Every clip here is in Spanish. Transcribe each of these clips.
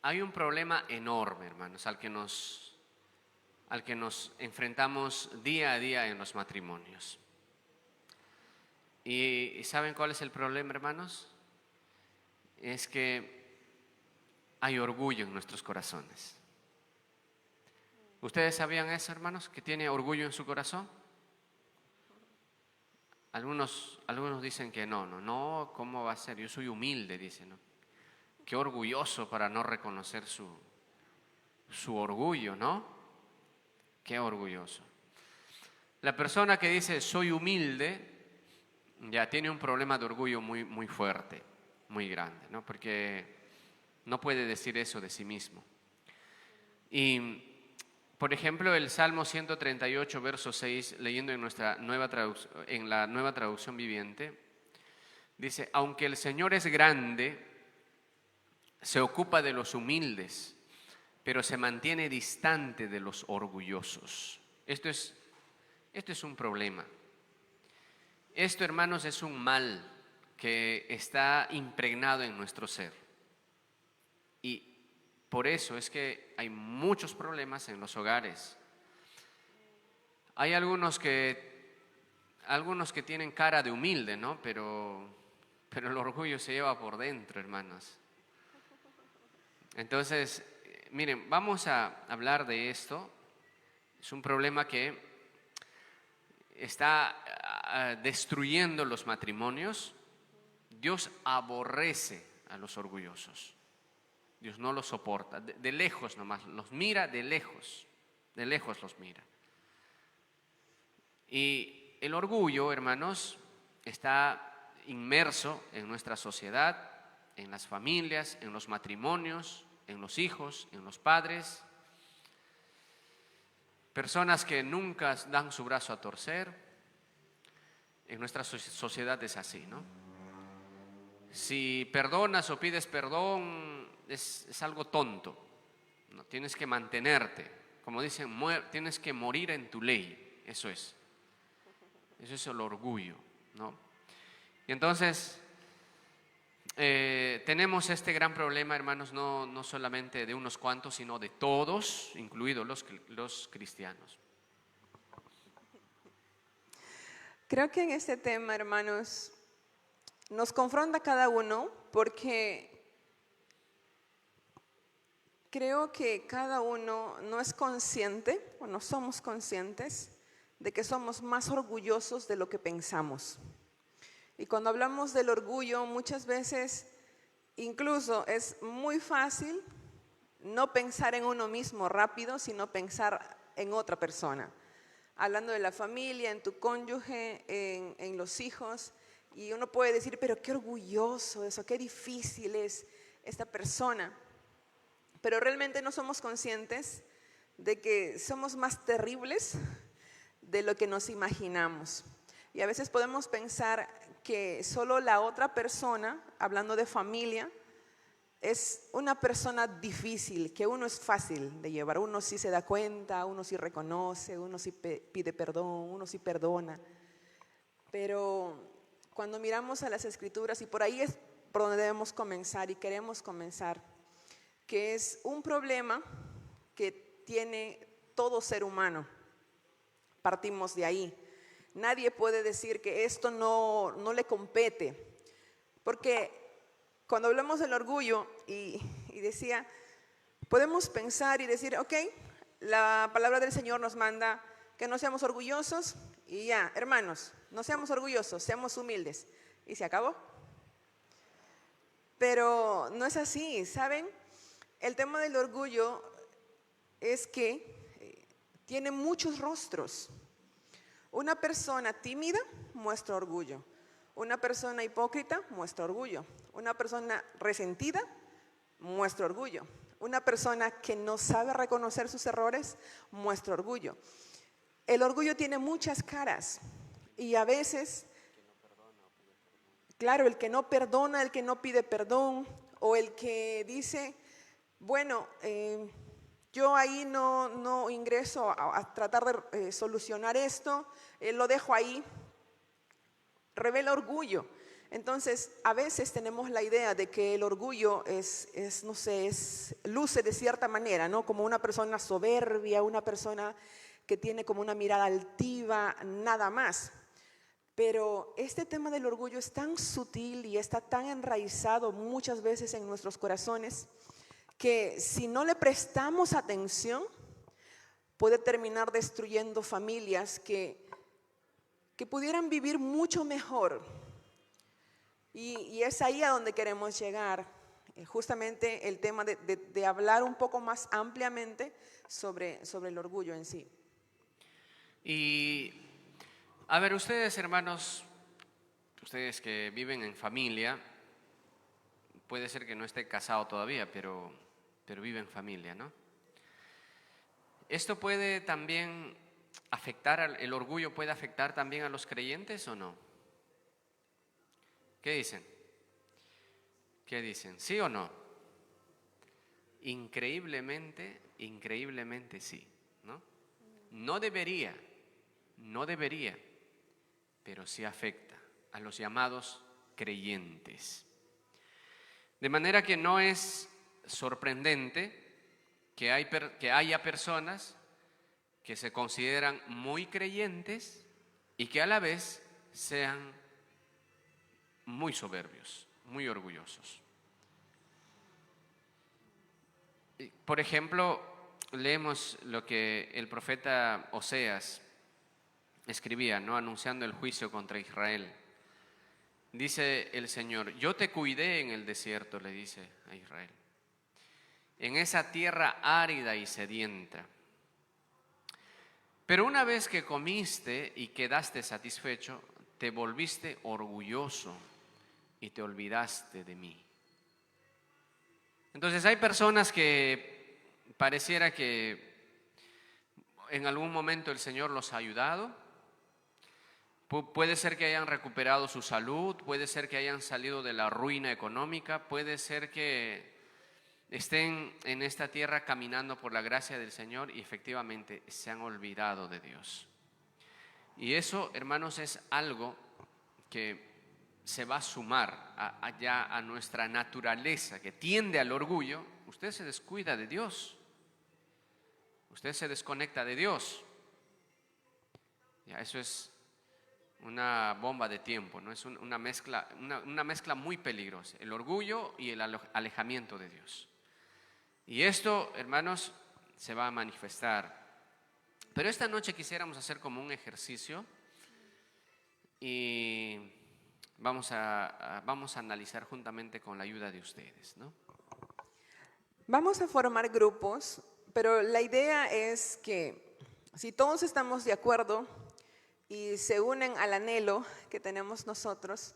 hay un problema enorme, hermanos, al que nos enfrentamos día a día en los matrimonios. ¿Y saben cuál es el problema, hermanos? Es que hay orgullo en nuestros corazones. ¿Ustedes sabían eso, hermanos? ¿Que tiene orgullo en su corazón? Algunos dicen que no, ¿cómo va a ser? Yo soy humilde, dicen, ¿no? Qué orgulloso para no reconocer su orgullo, ¿no? Qué orgulloso. La persona que dice soy humilde ya tiene un problema de orgullo muy, muy fuerte, muy grande, ¿no? Porque no puede decir eso de sí mismo. Y, por ejemplo, el Salmo 138, verso 6, leyendo en la Nueva Traducción Viviente, dice: aunque el Señor es grande, se ocupa de los humildes, pero se mantiene distante de los orgullosos. Esto es un problema. Esto, hermanos, es un mal que está impregnado en nuestro ser. Y por eso es que hay muchos problemas en los hogares. Hay algunos que tienen cara de humilde, ¿no? Pero el orgullo se lleva por dentro, hermanos. Entonces, miren, vamos a hablar de esto. Es un problema que está destruyendo los matrimonios. Dios aborrece a los orgullosos. Dios no los soporta, de lejos nomás, los mira de lejos los mira. Y el orgullo, hermanos, está inmerso en nuestra sociedad, en las familias, en los matrimonios, en los hijos, en los padres. Personas que nunca dan su brazo a torcer. En nuestra sociedad es así, ¿no? Si perdonas o pides perdón, es algo tonto, ¿no? Tienes que mantenerte, como dicen, tienes que morir en tu ley. Eso es el orgullo, ¿no? Y entonces tenemos este gran problema, hermanos, no solamente de unos cuantos, sino de todos, incluidos los cristianos. Creo que en este tema, hermanos, nos confronta a cada uno, porque creo que cada uno no es consciente, o no somos conscientes de que somos más orgullosos de lo que pensamos. Y cuando hablamos del orgullo, muchas veces incluso es muy fácil no pensar en uno mismo rápido, sino pensar en otra persona. Hablando de la familia, en tu cónyuge, en los hijos. Y uno puede decir, pero qué orgulloso eso, qué difícil es esta persona. Pero realmente no somos conscientes de que somos más terribles de lo que nos imaginamos. Y a veces podemos pensar que solo la otra persona, hablando de familia, es una persona difícil, que uno es fácil de llevar. Uno sí se da cuenta, uno sí reconoce, uno sí pide perdón, uno sí perdona. Pero cuando miramos a las Escrituras, y por ahí es por donde debemos comenzar y queremos comenzar, que es un problema que tiene todo ser humano. Partimos de ahí. Nadie puede decir que esto no le compete, porque cuando hablamos del orgullo, y decía, podemos pensar y decir, ok, la palabra del Señor nos manda que no seamos orgullosos, y ya, hermanos, no seamos orgullosos, seamos humildes, y se acabó. Pero no es así, ¿saben? El tema del orgullo es que tiene muchos rostros. Una persona tímida muestra orgullo. Una persona hipócrita muestra orgullo. Una persona resentida muestra orgullo. Una persona que no sabe reconocer sus errores muestra orgullo. El orgullo tiene muchas caras y a veces, claro, el que no perdona, el que no pide perdón, o el que dice, bueno, yo ahí no ingreso a tratar de solucionar esto, lo dejo ahí, revela orgullo. Entonces, a veces tenemos la idea de que el orgullo no sé, luce de cierta manera, ¿no? Como una persona soberbia, una persona que tiene como una mirada altiva, nada más. Pero este tema del orgullo es tan sutil y está tan enraizado muchas veces en nuestros corazones que si no le prestamos atención, puede terminar destruyendo familias que pudieran vivir mucho mejor. Y es ahí a donde queremos llegar, justamente el tema de hablar un poco más ampliamente sobre el orgullo en sí. Y, a ver, ustedes, hermanos, ustedes que viven en familia, puede ser que no esté casado todavía, pero vive en familia, ¿no? ¿Esto puede también afectar, el orgullo puede afectar también a los creyentes o no? ¿Qué dicen? ¿Qué dicen? ¿Sí o no? Increíblemente sí, ¿no? No debería, pero sí afecta a los llamados creyentes. De manera que no es sorprendente que haya personas que se consideran muy creyentes y que a la vez sean muy soberbios, muy orgullosos. Por ejemplo, leemos lo que el profeta Oseas escribía, ¿no? Anunciando el juicio contra Israel. Dice el Señor: yo te cuidé en el desierto, le dice a Israel, en esa tierra árida y sedienta. Pero una vez que comiste y quedaste satisfecho, te volviste orgulloso y te olvidaste de mí. Entonces hay personas que pareciera que en algún momento el Señor los ha ayudado. Puede ser que hayan recuperado su salud, puede ser que hayan salido de la ruina económica, puede ser que estén en esta tierra caminando por la gracia del Señor y efectivamente se han olvidado de Dios. Y eso, hermanos, es algo que se va a sumar allá a nuestra naturaleza que tiende al orgullo. Usted se descuida de Dios, usted se desconecta de Dios. Ya, eso es una bomba de tiempo, ¿no? Es una mezcla muy peligrosa, el orgullo y el alejamiento de Dios. Y esto, hermanos, se va a manifestar. Pero esta noche quisiéramos hacer como un ejercicio y vamos a analizar juntamente con la ayuda de ustedes, ¿no? Vamos a formar grupos, pero la idea es que si todos estamos de acuerdo y se unen al anhelo que tenemos nosotros,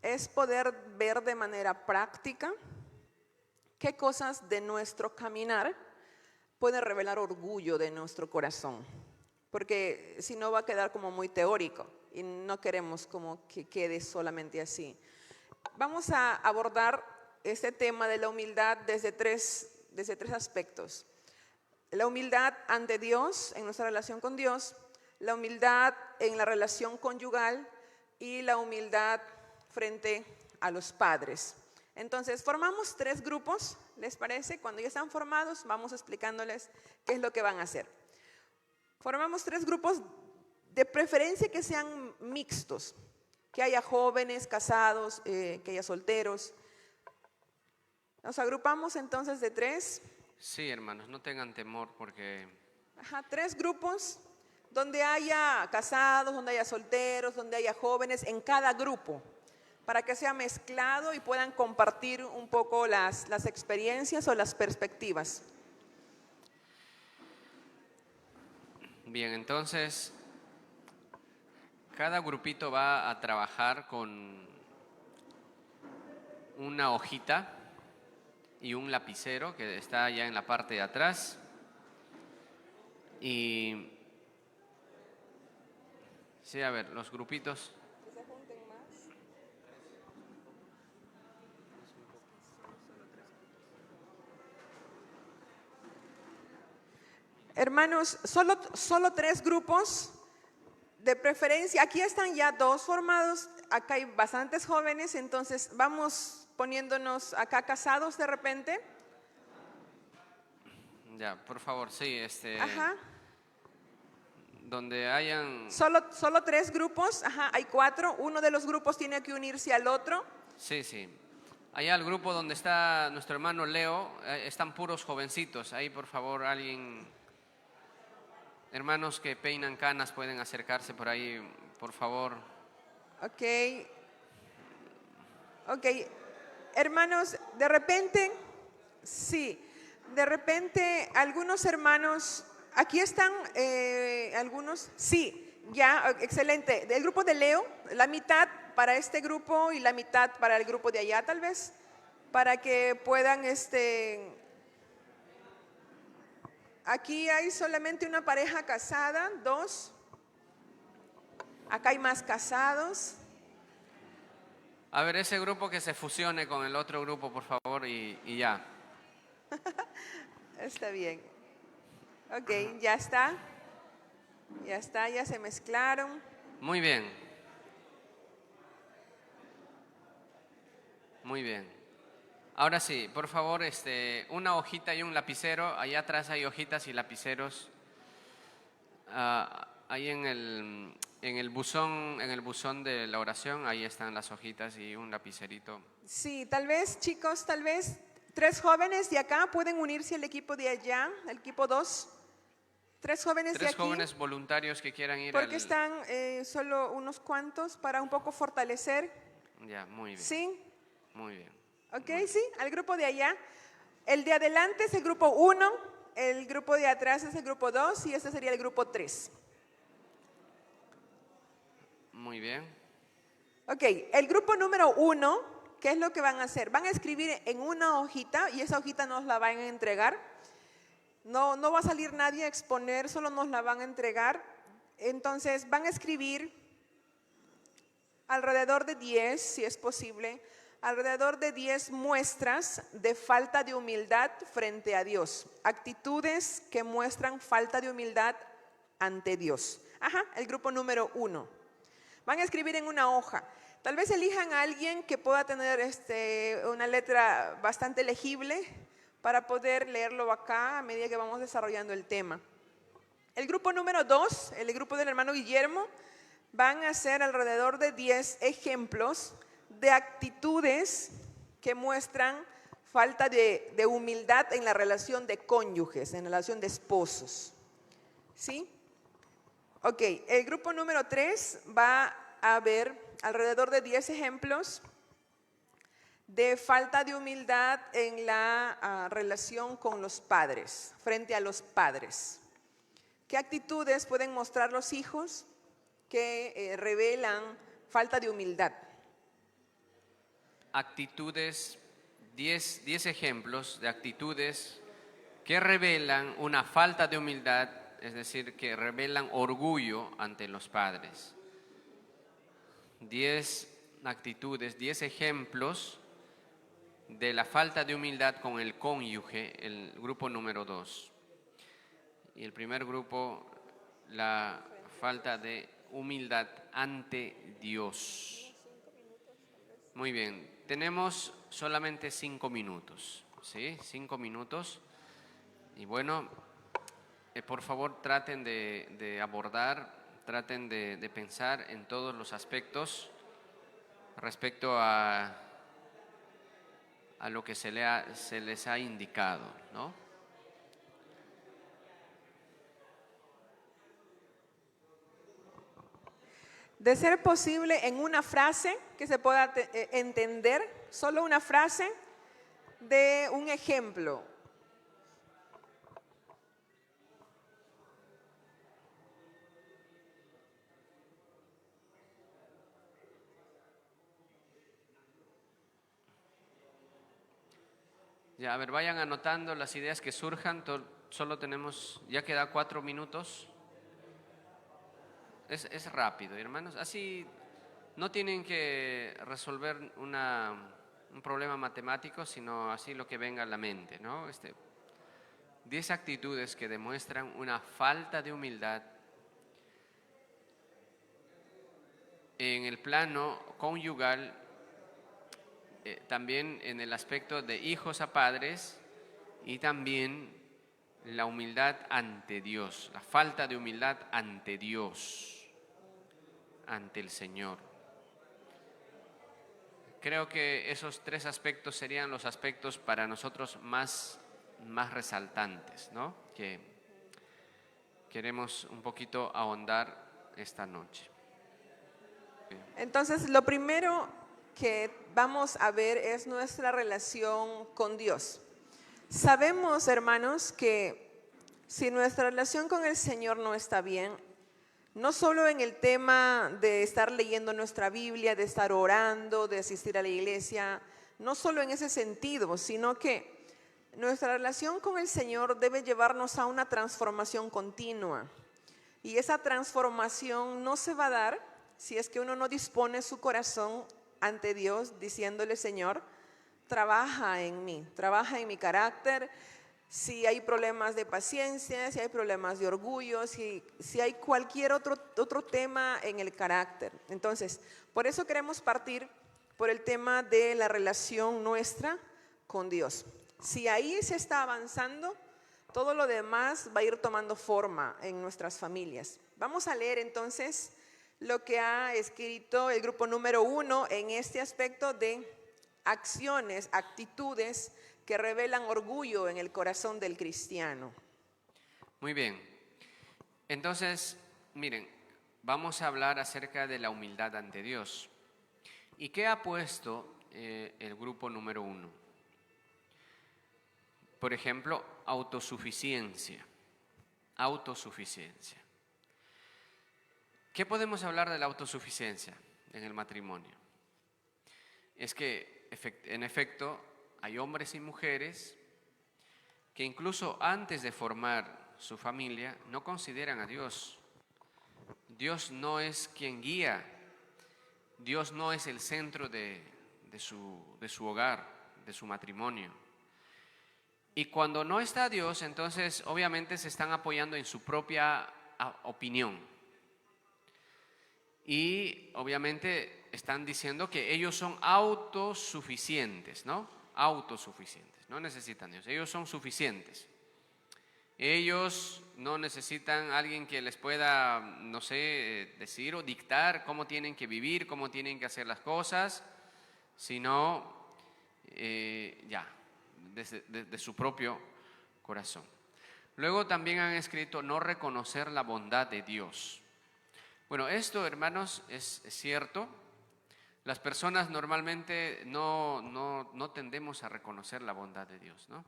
es poder ver de manera práctica qué cosas de nuestro caminar pueden revelar orgullo de nuestro corazón. Porque si no va a quedar como muy teórico y no queremos como que quede solamente así. Vamos a abordar este tema de la humildad desde tres aspectos. La humildad ante Dios, en nuestra relación con Dios, la humildad en la relación conyugal y la humildad frente a los padres. Entonces, formamos 3 grupos, ¿les parece? Cuando ya están formados, vamos explicándoles qué es lo que van a hacer. Formamos 3 grupos, de preferencia que sean mixtos, que haya jóvenes, casados, que haya solteros. Nos agrupamos entonces de 3. Sí, hermanos, no tengan temor porque... 3 grupos donde haya casados, donde haya solteros, donde haya jóvenes, en cada grupo, para que sea mezclado y puedan compartir un poco las experiencias o las perspectivas. Bien, entonces, cada grupito va a trabajar con una hojita y un lapicero que está allá en la parte de atrás. Y sí, a ver, los grupitos. Hermanos, solo 3 grupos, de preferencia, aquí están ya 2 formados, acá hay bastantes jóvenes, entonces vamos poniéndonos acá casados de repente. Ya, por favor, sí, Ajá. donde hayan, Solo 3 grupos, ajá, hay 4. Uno de los grupos tiene que unirse al otro. sí, sí. Allá el grupo donde está nuestro hermano Leo, están puros jovencitos. Ahí, por favor, alguien, hermanos que peinan canas, pueden acercarse por ahí, por favor. Ok. Ok. Hermanos, de repente, sí, de repente algunos hermanos, aquí están algunos, sí, ya, excelente. Del grupo de Leo, la mitad para este grupo y la mitad para el grupo de allá tal vez, para que puedan, aquí hay solamente una pareja casada, 2, acá hay más casados. A ver, ese grupo que se fusione con el otro grupo, por favor, y ya. Está bien. Ok, ya está. Ya está, ya se mezclaron. Muy bien. Muy bien. Ahora sí, por favor, una hojita y un lapicero. Allá atrás hay hojitas y lapiceros. Ahí en el buzón de la oración, ahí están las hojitas y un lapicerito. Sí, tal vez, chicos, tal vez 3 jóvenes de acá pueden unirse al equipo de allá, el equipo 2. 3 jóvenes de 3 aquí. jóvenes voluntarios que quieran ir Porque están solo unos cuantos para un poco fortalecer. Ya, muy bien. ¿Sí? Muy bien. Ok, sí, al grupo de allá. El de adelante es el grupo 1, el grupo de atrás es el grupo 2 y este sería el grupo 3. Muy bien. Ok, el grupo número 1, ¿qué es lo que van a hacer? Van a escribir en una hojita y esa hojita nos la van a entregar. No va a salir nadie a exponer, solo nos la van a entregar. Entonces van a escribir alrededor de 10, si es posible, alrededor de 10 muestras de falta de humildad frente a Dios. Actitudes que muestran falta de humildad ante Dios. Ajá, el grupo número 1. Van a escribir en una hoja. Tal vez elijan a alguien que pueda tener una letra bastante legible para poder leerlo acá a medida que vamos desarrollando el tema. El grupo número 2, el grupo del hermano Guillermo, van a hacer alrededor de 10 ejemplos de actitudes que muestran falta de humildad en la relación de cónyuges, en la relación de esposos. ¿Sí? Ok, el grupo número 3 va a ver alrededor de 10 ejemplos de falta de humildad en la relación con los padres, frente a los padres. ¿Qué actitudes pueden mostrar los hijos que revelan falta de humildad? Actitudes, 10 ejemplos de actitudes que revelan una falta de humildad, es decir, que revelan orgullo ante los padres. 10 actitudes, 10 ejemplos de la falta de humildad con el cónyuge, el grupo número 2. Y el primer grupo, la falta de humildad ante Dios. Muy bien, tenemos solamente 5 minutos, ¿sí? 5 minutos. Y bueno, por favor traten de abordar, traten de pensar en todos los aspectos respecto a lo que se les ha indicado, ¿no? De ser posible en una frase que se pueda entender, solo una frase de un ejemplo. Ya, a ver, vayan anotando las ideas que surjan. Solo tenemos, ya queda 4 minutos. Es rápido, hermanos. Así no tienen que resolver un problema matemático, sino así lo que venga a la mente, ¿no? 10 actitudes que demuestran una falta de humildad en el plano conyugal, también en el aspecto de hijos a padres y también la humildad ante Dios, la falta de humildad ante Dios, ante el Señor. Creo que esos tres aspectos serían los aspectos para nosotros más resaltantes, ¿no? Que queremos un poquito ahondar esta noche. Entonces, lo primero que vamos a ver es nuestra relación con Dios. Sabemos, hermanos, que si nuestra relación con el Señor no está bien, no solo en el tema de estar leyendo nuestra Biblia, de estar orando, de asistir a la iglesia, no solo en ese sentido, sino que nuestra relación con el Señor debe llevarnos a una transformación continua. Y esa transformación no se va a dar si es que uno no dispone su corazón ante Dios diciéndole: Señor, trabaja en mí, trabaja en mi carácter. Si hay problemas de paciencia, si hay problemas de orgullo, si hay cualquier otro tema en el carácter. Entonces, por eso queremos partir por el tema de la relación nuestra con Dios. Si ahí se está avanzando, todo lo demás va a ir tomando forma en nuestras familias. Vamos a leer entonces lo que ha escrito el grupo número 1 en este aspecto de acciones, actitudes que revelan orgullo en el corazón del cristiano. Muy bien. Entonces, miren, vamos a hablar acerca de la humildad ante Dios. ¿Y qué ha puesto el grupo número 1? Por ejemplo, autosuficiencia. Autosuficiencia. ¿Qué podemos hablar de la autosuficiencia en el matrimonio? Es que, en efecto, hay hombres y mujeres que incluso antes de formar su familia no consideran a Dios. Dios no es quien guía. Dios no es el centro de su hogar, de su matrimonio. Y cuando no está Dios, entonces obviamente se están apoyando en su propia opinión. Y obviamente están diciendo que ellos son autosuficientes, ¿no? Autosuficientes, no necesitan Dios, ellos son suficientes. Ellos no necesitan a alguien que les pueda, no sé, decir o dictar cómo tienen que vivir, cómo tienen que hacer las cosas, sino de su propio corazón. Luego también han escrito no reconocer la bondad de Dios. Bueno, esto, hermanos, es cierto. Las personas normalmente no tendemos a reconocer la bondad de Dios, ¿no?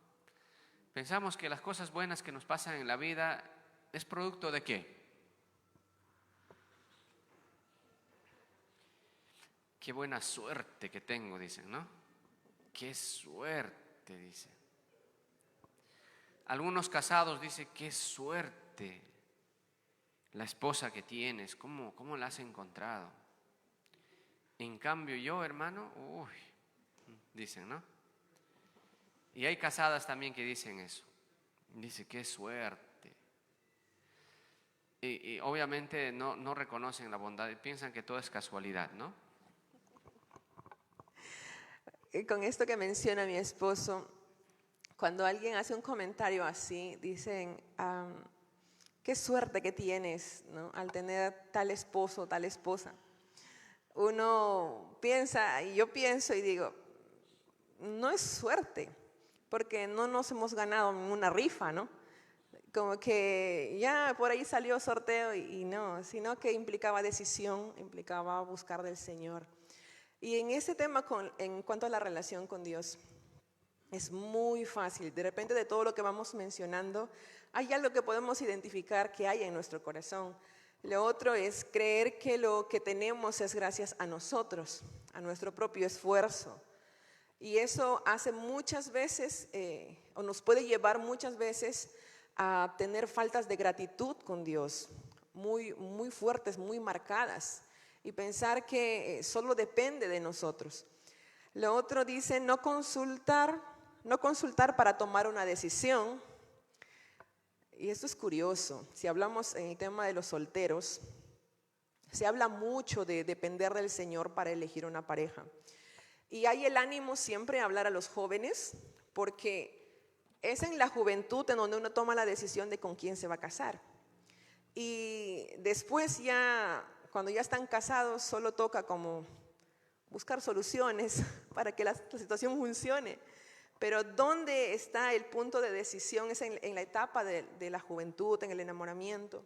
Pensamos que las cosas buenas que nos pasan en la vida es producto ¿de qué? Qué buena suerte que tengo, dicen, ¿no? Qué suerte, dicen. Algunos casados dicen, qué suerte la esposa que tienes, ¿cómo la has encontrado? En cambio yo, hermano, dicen, ¿no? Y hay casadas también que dicen eso. Dice, qué suerte. Y obviamente no reconocen la bondad y piensan que todo es casualidad, ¿no? Y con esto que menciona mi esposo, cuando alguien hace un comentario así, dicen, qué suerte que tienes, ¿no? Al tener tal esposo, tal esposa. Uno piensa, y yo pienso y digo, no es suerte, porque no nos hemos ganado en una rifa, ¿no? Como que ya por ahí salió sorteo y no, sino que implicaba decisión, implicaba buscar del Señor. Y en ese tema, en cuanto a la relación con Dios, es muy fácil. De repente de todo lo que vamos mencionando, hay algo que podemos identificar que hay en nuestro corazón. Lo otro es creer que lo que tenemos es gracias a nosotros, a nuestro propio esfuerzo. Y eso hace muchas veces, o nos puede llevar muchas veces a tener faltas de gratitud con Dios, muy, muy fuertes, muy marcadas, y pensar que solo depende de nosotros. Lo otro dice no consultar para tomar una decisión. Y esto es curioso. Si hablamos en el tema de los solteros, Se habla mucho de depender del Señor para elegir una pareja. Y hay el ánimo siempre a hablar a los jóvenes, porque es en la juventud en donde uno toma la decisión de con quién se va a casar. Y después ya, cuando ya están casados, solo toca como buscar soluciones para que la situación funcione. Pero ¿dónde está el punto de decisión? Es en la etapa de la juventud, en el enamoramiento.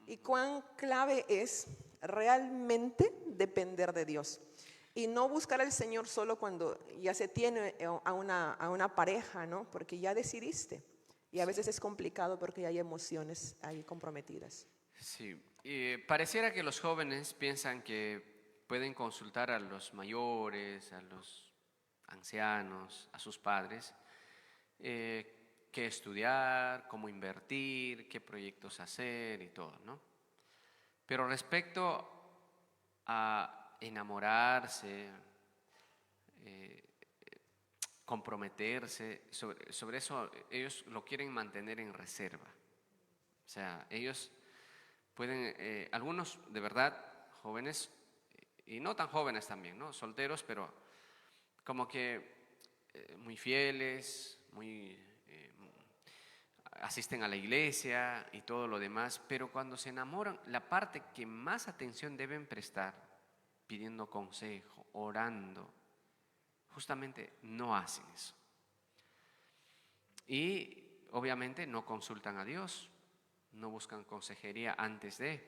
Y cuán clave es realmente depender de Dios. Y no buscar al Señor solo cuando ya se tiene a una pareja, ¿no? Porque ya decidiste. Y a veces es complicado porque hay emociones ahí comprometidas. Sí, pareciera que los jóvenes piensan que pueden consultar a los mayores, a los ancianos, a sus padres, qué estudiar, cómo invertir, qué proyectos hacer y todo, ¿no? Pero respecto a enamorarse, comprometerse, sobre eso ellos lo quieren mantener en reserva. O sea, ellos pueden, algunos de verdad jóvenes, y no tan jóvenes también, ¿no? Solteros, pero como que muy fieles, asisten a la iglesia y todo lo demás, pero cuando se enamoran, la parte que más atención deben prestar, pidiendo consejo, orando, justamente no hacen eso. Y obviamente no consultan a Dios, no buscan consejería antes de.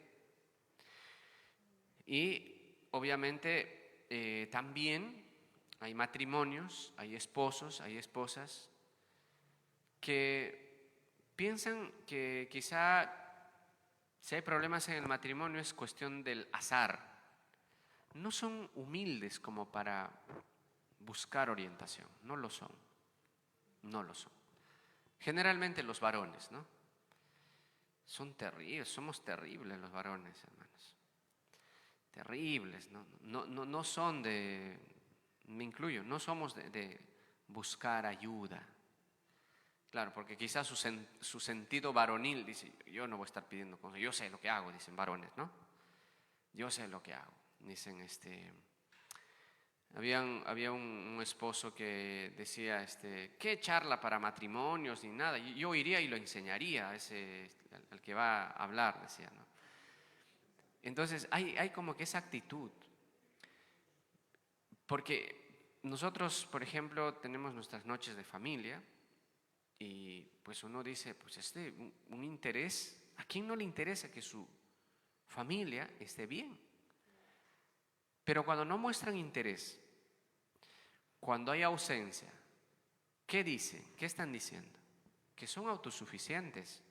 Y obviamente también hay matrimonios, hay esposos, hay esposas que piensan que quizá si hay problemas en el matrimonio es cuestión del azar. No son humildes como para buscar orientación, no lo son, no lo son. Generalmente los varones, ¿no? Son terribles, somos terribles los varones, hermanos. Terribles, no son de, me incluyo, no somos de buscar ayuda. Claro, porque quizás su sentido varonil dice, yo no voy a estar pidiendo cosas, yo sé lo que hago, dicen varones, ¿no? Yo sé lo que hago. Dicen, había un esposo que decía, ¿qué charla para matrimonios ni nada? Yo iría y lo enseñaría a al que va a hablar, decía, ¿no? Entonces, hay como que esa actitud. Porque nosotros, por ejemplo, tenemos nuestras noches de familia y pues uno dice, pues un interés, ¿a quién no le interesa que su familia esté bien? Pero cuando no muestran interés, cuando hay ausencia, ¿qué dicen? ¿Qué están diciendo? Que son autosuficientes,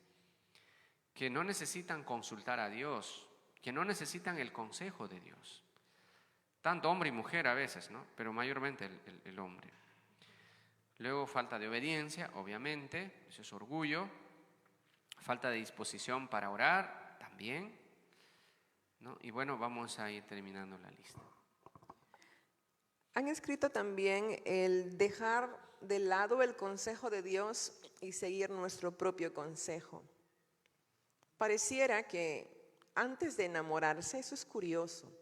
que no necesitan consultar a Dios, que no necesitan el consejo de Dios. Tanto hombre y mujer a veces, ¿no? Pero mayormente el hombre. Luego falta de obediencia, obviamente, eso es orgullo. Falta de disposición para orar, también, ¿no? Y bueno, vamos a ir terminando la lista. Han escrito también el dejar de lado el consejo de Dios y seguir nuestro propio consejo. Pareciera que antes de enamorarse, eso es curioso,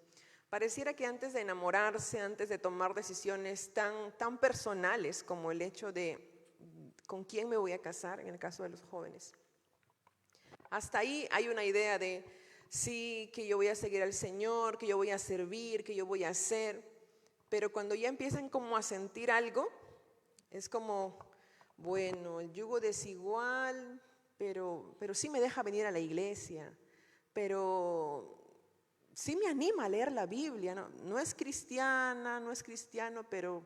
pareciera que antes de enamorarse, antes de tomar decisiones tan personales como el hecho de con quién me voy a casar, en el caso de los jóvenes, hasta ahí hay una idea de sí, que yo voy a seguir al Señor, que yo voy a servir, que yo voy a hacer. Pero cuando ya empiezan como a sentir algo, es como, bueno, el yugo desigual, pero sí me deja venir a la iglesia, pero sí me anima a leer la Biblia, no es cristiana, no es cristiano, pero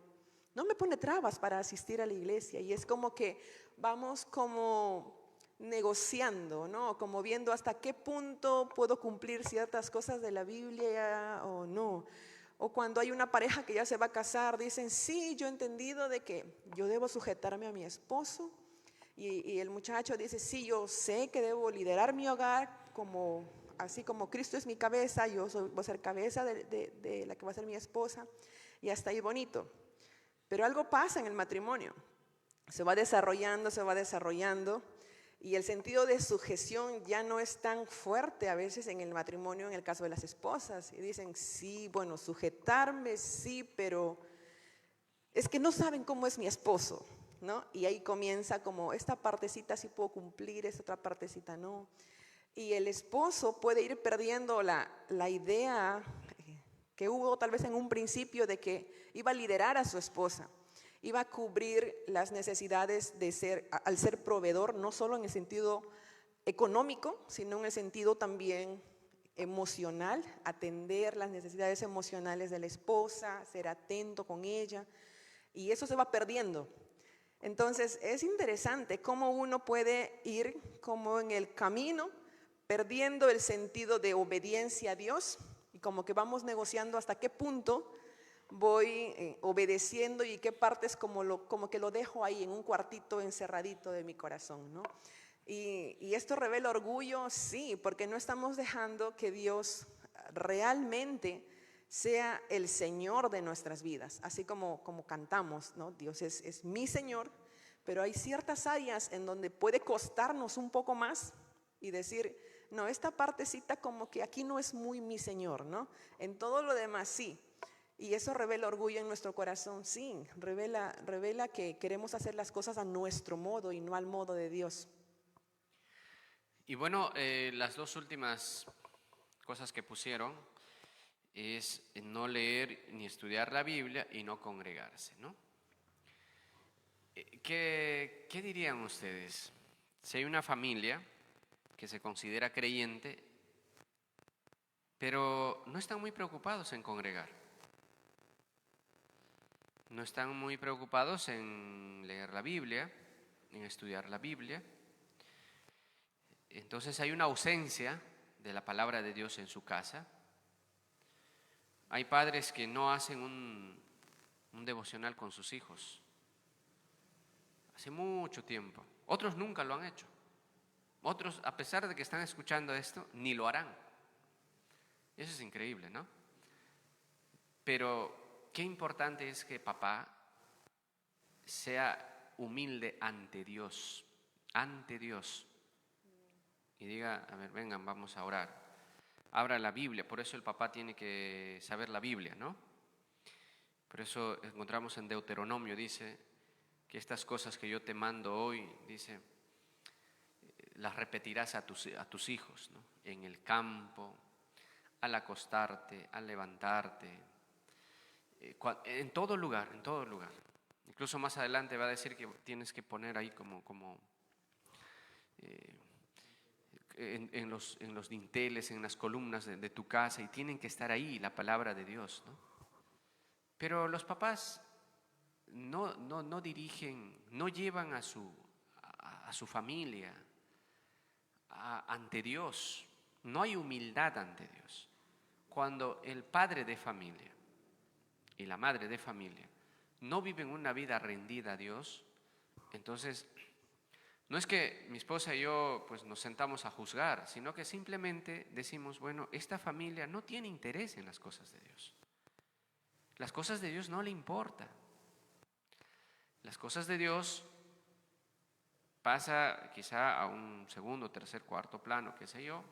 no me pone trabas para asistir a la iglesia. Y es como que vamos como negociando, ¿no? Como viendo hasta qué punto puedo cumplir ciertas cosas de la Biblia o no. O cuando hay una pareja que ya se va a casar, dicen, sí, yo he entendido de que yo debo sujetarme a mi esposo. Y el muchacho dice, sí, yo sé que debo liderar mi hogar, así como Cristo es mi cabeza, voy a ser cabeza de la que va a ser mi esposa. Y hasta ahí bonito. Pero algo pasa en el matrimonio. Se va desarrollando. Y el sentido de sujeción ya no es tan fuerte a veces en el matrimonio, en el caso de las esposas. Y dicen, sí, bueno, sujetarme, sí, pero es que no saben cómo es mi esposo, ¿no? Y ahí comienza como, esta partecita sí puedo cumplir, esta otra partecita no. Y el esposo puede ir perdiendo la idea que hubo tal vez en un principio de que iba a liderar a su esposa, iba a cubrir las necesidades de ser, al ser proveedor, no solo en el sentido económico, sino en el sentido también emocional, atender las necesidades emocionales de la esposa, ser atento con ella, y eso se va perdiendo. Entonces es interesante cómo uno puede ir como en el camino perdiendo el sentido de obediencia a Dios y como que vamos negociando hasta qué punto voy obedeciendo y qué partes como que lo dejo ahí en un cuartito encerradito de mi corazón, ¿no? Y esto revela orgullo, sí, porque no estamos dejando que Dios realmente sea el Señor de nuestras vidas, así como cantamos, ¿no? Dios es mi Señor, pero hay ciertas áreas en donde puede costarnos un poco más y decir, no, esta partecita como que aquí no es muy mi Señor, ¿no? En todo lo demás sí. Y eso revela orgullo en nuestro corazón, sí, revela que queremos hacer las cosas a nuestro modo y no al modo de Dios. Y bueno, las dos últimas cosas que pusieron es no leer ni estudiar la Biblia y no congregarse, ¿no? ¿Qué dirían ustedes? Si hay una familia que se considera creyente, pero no están muy preocupados en congregar, no están muy preocupados en leer la Biblia, en estudiar la Biblia, entonces hay una ausencia de la palabra de Dios en su casa. Hay padres que no hacen un devocional con sus hijos hace mucho tiempo. Otros nunca lo han hecho. Otros, a pesar de que están escuchando esto, ni lo harán. Eso es increíble, ¿no? Pero qué importante es que papá sea humilde ante Dios, y diga, a ver, vengan, vamos a orar. Abra la Biblia, por eso el papá tiene que saber la Biblia, ¿no? Por eso encontramos en Deuteronomio, dice que estas cosas que yo te mando hoy, dice, las repetirás a tus hijos, ¿no? En el campo, al acostarte, al levantarte, en todo lugar, en todo lugar. Incluso más adelante va a decir que tienes que poner ahí en los dinteles, en las columnas de tu casa, y tienen que estar ahí la palabra de Dios, ¿no? Pero los papás no dirigen, no llevan a su familia ante Dios. No hay humildad ante Dios. Cuando el padre de familia y la madre de familia no viven una vida rendida a Dios, entonces no es que mi esposa y yo pues nos sentamos a juzgar, sino que simplemente decimos, bueno, esta familia no tiene interés en las cosas de Dios. Las cosas de Dios no le importan. Las cosas de Dios pasa quizá a un segundo, tercer, cuarto plano, qué sé yo,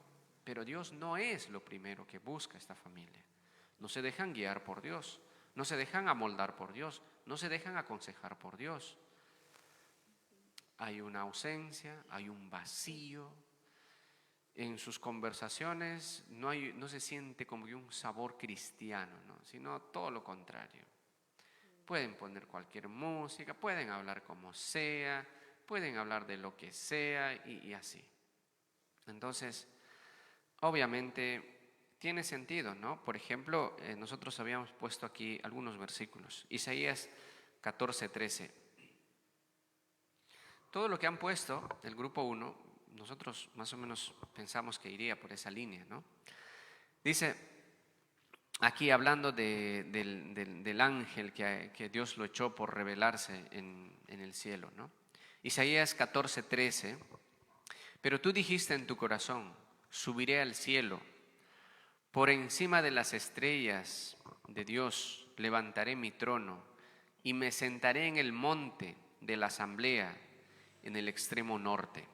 pero Dios no es lo primero que busca esta familia. No se dejan guiar por Dios, no se dejan amoldar por Dios, no se dejan aconsejar por Dios. Hay una ausencia, hay un vacío. En sus conversaciones no se siente como un sabor cristiano, ¿no? Sino todo lo contrario. Pueden poner cualquier música, pueden hablar como sea, pueden hablar de lo que sea y así. Entonces, obviamente tiene sentido, ¿no? Por ejemplo, nosotros habíamos puesto aquí algunos versículos. Isaías 14:13. Todo lo que han puesto, el grupo 1, nosotros más o menos pensamos que iría por esa línea, ¿no? Dice, aquí hablando del ángel que Dios lo echó por revelarse en el cielo, ¿no? Isaías 14:13, pero tú dijiste en tu corazón, subiré al cielo, por encima de las estrellas de Dios levantaré mi trono y me sentaré en el monte de la asamblea en el extremo norte.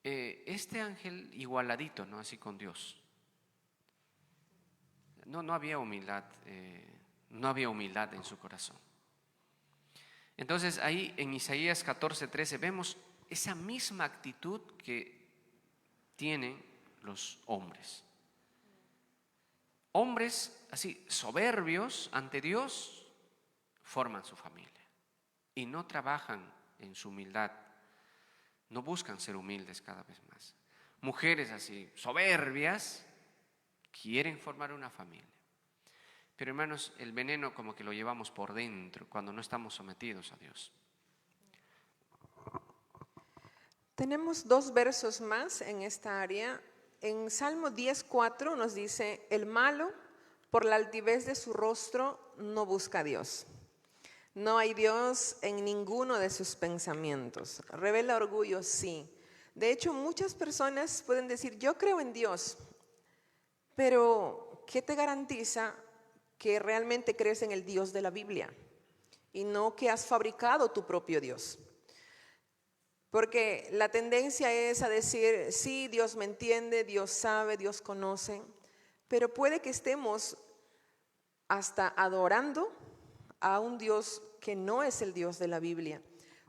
este ángel igualadito, ¿no? Así con Dios. No había humildad, no había humildad en su corazón. Entonces ahí en Isaías 14:13 vemos esa misma actitud que tienen los hombres. Hombres así soberbios ante Dios forman su familia y no trabajan en su humildad, no buscan ser humildes cada vez más. Mujeres así soberbias quieren formar una familia. Pero hermanos, el veneno como que lo llevamos por dentro cuando no estamos sometidos a Dios. Tenemos 2 versos más en esta área. En Salmo 10:4 nos dice, el malo por la altivez de su rostro no busca a Dios. No hay Dios en ninguno de sus pensamientos. Revela orgullo, sí. De hecho, muchas personas pueden decir, yo creo en Dios, pero ¿qué te garantiza que realmente crees en el Dios de la Biblia y no que has fabricado tu propio Dios? Porque la tendencia es a decir, sí, Dios me entiende, Dios sabe, Dios conoce, pero puede que estemos hasta adorando a un Dios que no es el Dios de la Biblia,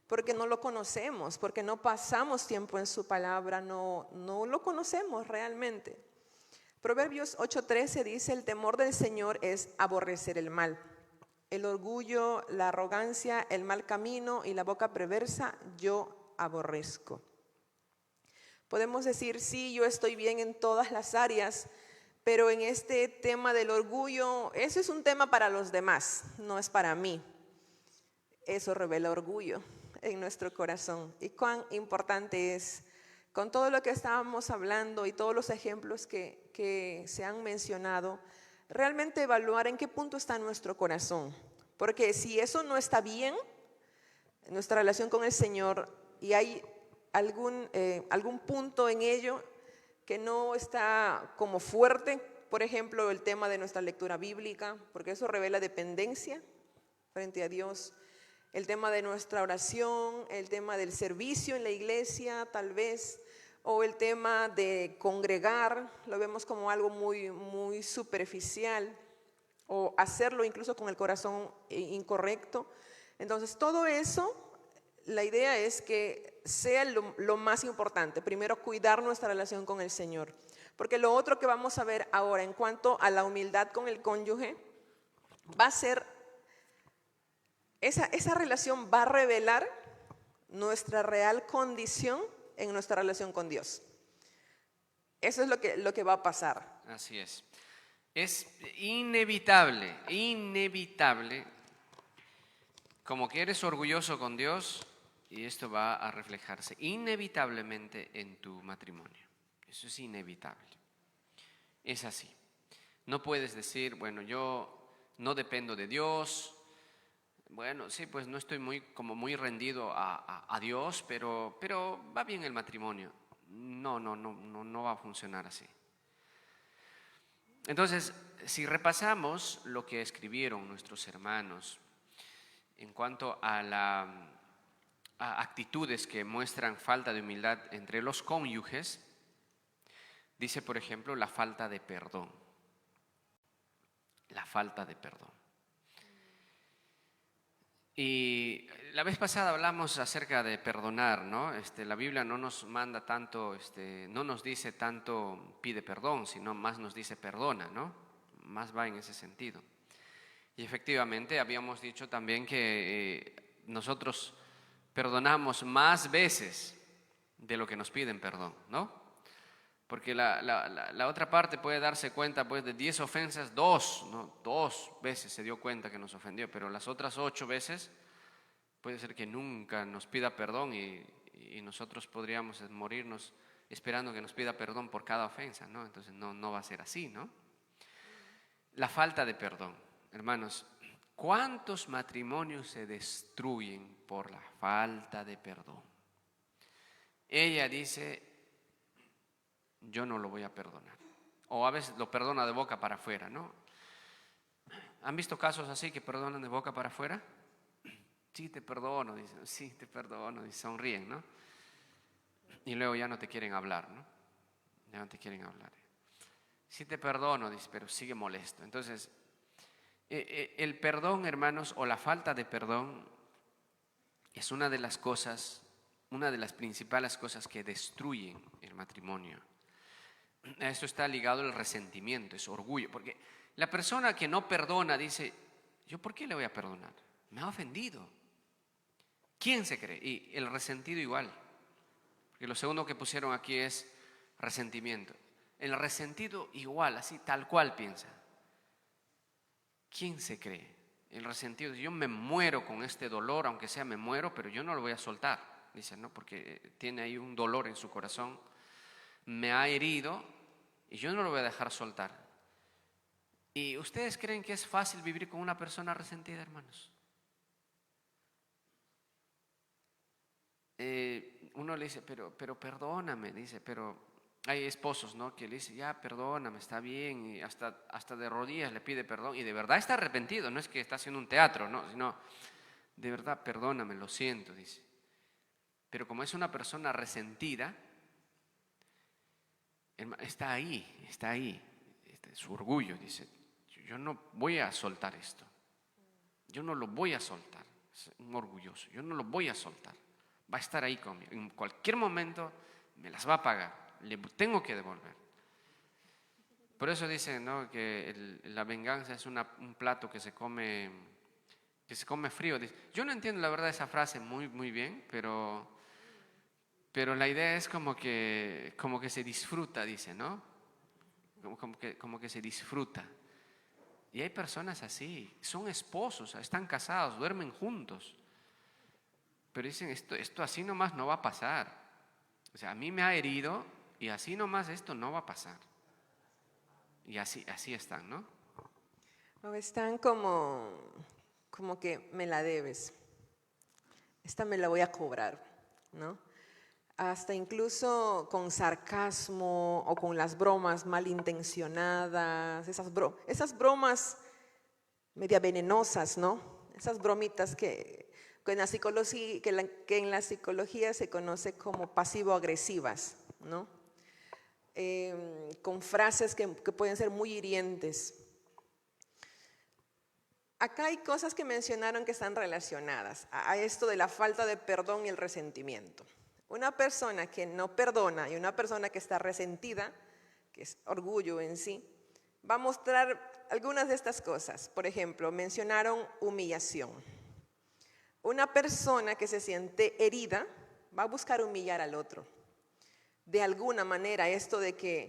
porque no lo conocemos, porque no pasamos tiempo en su palabra, no lo conocemos realmente. Proverbios 8:13 dice, el temor del Señor es aborrecer el mal. El orgullo, la arrogancia, el mal camino y la boca perversa, yo aborrezco. Podemos decir, sí, yo estoy bien en todas las áreas, pero en este tema del orgullo, eso es un tema para los demás, no es para mí. Eso revela orgullo en nuestro corazón. Y cuán importante es, con todo lo que estábamos hablando y todos los ejemplos que se han mencionado, realmente evaluar en qué punto está nuestro corazón. Porque si eso no está bien, nuestra relación con el Señor, y hay algún punto en ello que no está como fuerte, por ejemplo, el tema de nuestra lectura bíblica, porque eso revela dependencia frente a Dios, el tema de nuestra oración, el tema del servicio en la iglesia, tal vez, o el tema de congregar, lo vemos como algo muy, muy superficial, o hacerlo incluso con el corazón incorrecto. Entonces, todo eso, la idea es que sea lo más importante. Primero, cuidar nuestra relación con el Señor. Porque lo otro que vamos a ver ahora en cuanto a la humildad con el cónyuge, va a ser, esa relación va a revelar nuestra real condición en nuestra relación con Dios. Eso es lo que va a pasar. Así es. Es inevitable, como que eres orgulloso con Dios y esto va a reflejarse inevitablemente en tu matrimonio. Eso es inevitable. Es así. No puedes decir, bueno, yo no dependo de Dios. Bueno, sí, pues no estoy muy rendido a Dios, pero va bien el matrimonio. No va a funcionar así. Entonces, si repasamos lo que escribieron nuestros hermanos en cuanto a actitudes que muestran falta de humildad entre los cónyuges, dice, por ejemplo, la falta de perdón. La falta de perdón. Y la vez pasada hablamos acerca de perdonar, ¿no? La Biblia no nos manda tanto, no nos dice tanto pide perdón, sino más nos dice perdona, ¿no? Más va en ese sentido. Y efectivamente habíamos dicho también que nosotros perdonamos más veces de lo que nos piden perdón, ¿no? Porque la otra parte puede darse cuenta, pues, de 10 ofensas, 2 veces se dio cuenta que nos ofendió, pero las otras 8 veces puede ser que nunca nos pida perdón y nosotros podríamos morirnos esperando que nos pida perdón por cada ofensa, ¿no? Entonces no va a ser así, ¿no? La falta de perdón, hermanos, ¿cuántos matrimonios se destruyen por la falta de perdón? Ella dice, yo no lo voy a perdonar. O a veces lo perdona de boca para afuera, ¿no? ¿Han visto casos así que perdonan de boca para afuera? Sí, te perdono, dicen. Sí, te perdono, y sonríen, ¿no? y luego ya no te quieren hablar, ¿no? Ya no te quieren hablar. Sí te perdono, dice, pero sigue molesto. Entonces, el perdón, hermanos, o la falta de perdón es una de las cosas, una de las principales cosas que destruyen el matrimonio. A eso está ligado el resentimiento, es orgullo, porque la persona que no perdona dice, ¿yo por qué le voy a perdonar? Me ha ofendido. ¿Quién se cree? Y el resentido igual, porque lo segundo que pusieron aquí es resentimiento. El resentido igual, así tal cual piensa. ¿Quién se cree? El resentido, yo me muero con este dolor, aunque sea me muero, pero yo no lo voy a soltar, dice, ¿no? Porque tiene ahí un dolor en su corazón, me ha herido y yo no lo voy a dejar soltar. ¿Y ustedes creen que es fácil vivir con una persona resentida, hermanos? Uno le dice, pero perdóname, dice, pero hay esposos, ¿no? Que le dicen, ya perdóname, está bien, y hasta de rodillas le pide perdón, y de verdad está arrepentido, no es que está haciendo un teatro, ¿no? Sino, de verdad, perdóname, lo siento, dice. Pero como es una persona resentida, está ahí, su orgullo, dice, yo no voy a soltar esto, yo no lo voy a soltar, es un orgulloso, yo no lo voy a soltar, va a estar ahí conmigo, en cualquier momento me las va a pagar, le tengo que devolver. Por eso dicen, ¿no?, que la venganza es un plato que se come frío. Yo no entiendo la verdad esa frase muy bien, pero la idea es como que se disfruta, dice, ¿no? Como que se disfruta. Y hay personas así, son esposos, están casados, duermen juntos, pero dicen, esto así nomás no va a pasar. O sea, a mí me ha herido y así nomás esto no va a pasar. Y así están, ¿no? O están como que me la debes. Esta me la voy a cobrar, ¿no? Hasta incluso con sarcasmo o con las bromas malintencionadas, esas bromas media venenosas, ¿no? Esas bromitas que en la psicología se conoce como pasivo-agresivas, ¿no? Con frases que pueden ser muy hirientes. Acá hay cosas que mencionaron que están relacionadas a esto de la falta de perdón y el resentimiento. Una persona que no perdona y una persona que está resentida, que es orgullo en sí, va a mostrar algunas de estas cosas. Por ejemplo, mencionaron humillación. Una persona que se siente herida va a buscar humillar al otro. De alguna manera, esto de que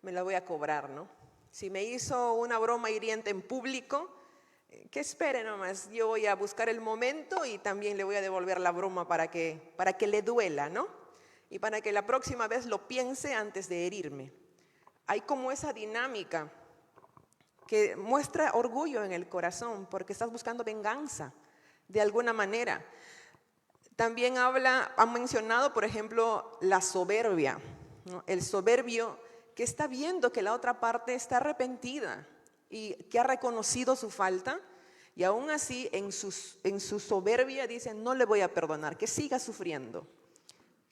me la voy a cobrar, ¿no? Si me hizo una broma hiriente en público, que espere nomás, yo voy a buscar el momento y también le voy a devolver la broma para que le duela, ¿no? Y para que la próxima vez lo piense antes de herirme. Hay como esa dinámica que muestra orgullo en el corazón porque estás buscando venganza de alguna manera. También han mencionado, por ejemplo, la soberbia, ¿no? El soberbio que está viendo que la otra parte está arrepentida y que ha reconocido su falta y aún así en su soberbia dice, no le voy a perdonar, que siga sufriendo,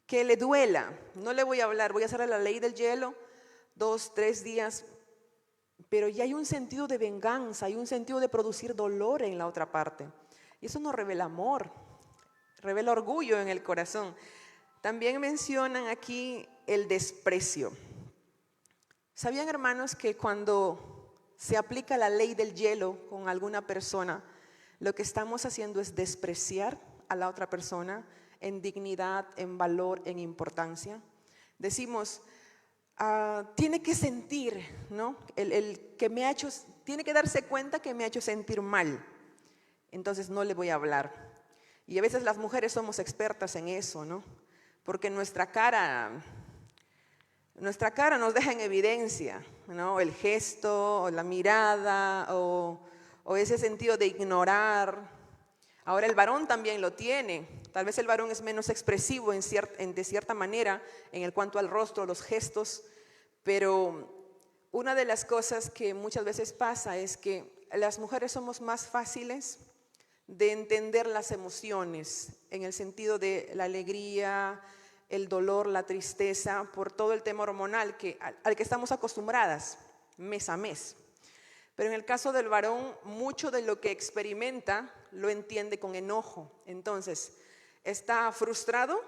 que le duela, no le voy a hablar, voy a hacerle la ley del hielo 2, 3 días, pero ya hay un sentido de venganza, hay un sentido de producir dolor en la otra parte. Y eso no revela amor, revela orgullo en el corazón. También mencionan aquí el desprecio. ¿Sabían, hermanos, que cuando se aplica la ley del hielo con alguna persona, lo que estamos haciendo es despreciar a la otra persona en dignidad, en valor, en importancia? Decimos, tiene que sentir, ¿no? El que me ha hecho, tiene que darse cuenta que me ha hecho sentir mal, entonces no le voy a hablar. Y a veces las mujeres somos expertas en eso, ¿no? Porque nuestra cara nos deja en evidencia, ¿no? El gesto, o la mirada, o ese sentido de ignorar. Ahora el varón también lo tiene. Tal vez el varón es menos expresivo de cierta manera en cuanto al rostro, los gestos, pero una de las cosas que muchas veces pasa es que las mujeres somos más fáciles de entender las emociones en el sentido de la alegría, el dolor, la tristeza, por todo el tema hormonal al que estamos acostumbradas mes a mes. Pero en el caso del varón, mucho de lo que experimenta lo entiende con enojo. Entonces, está frustrado,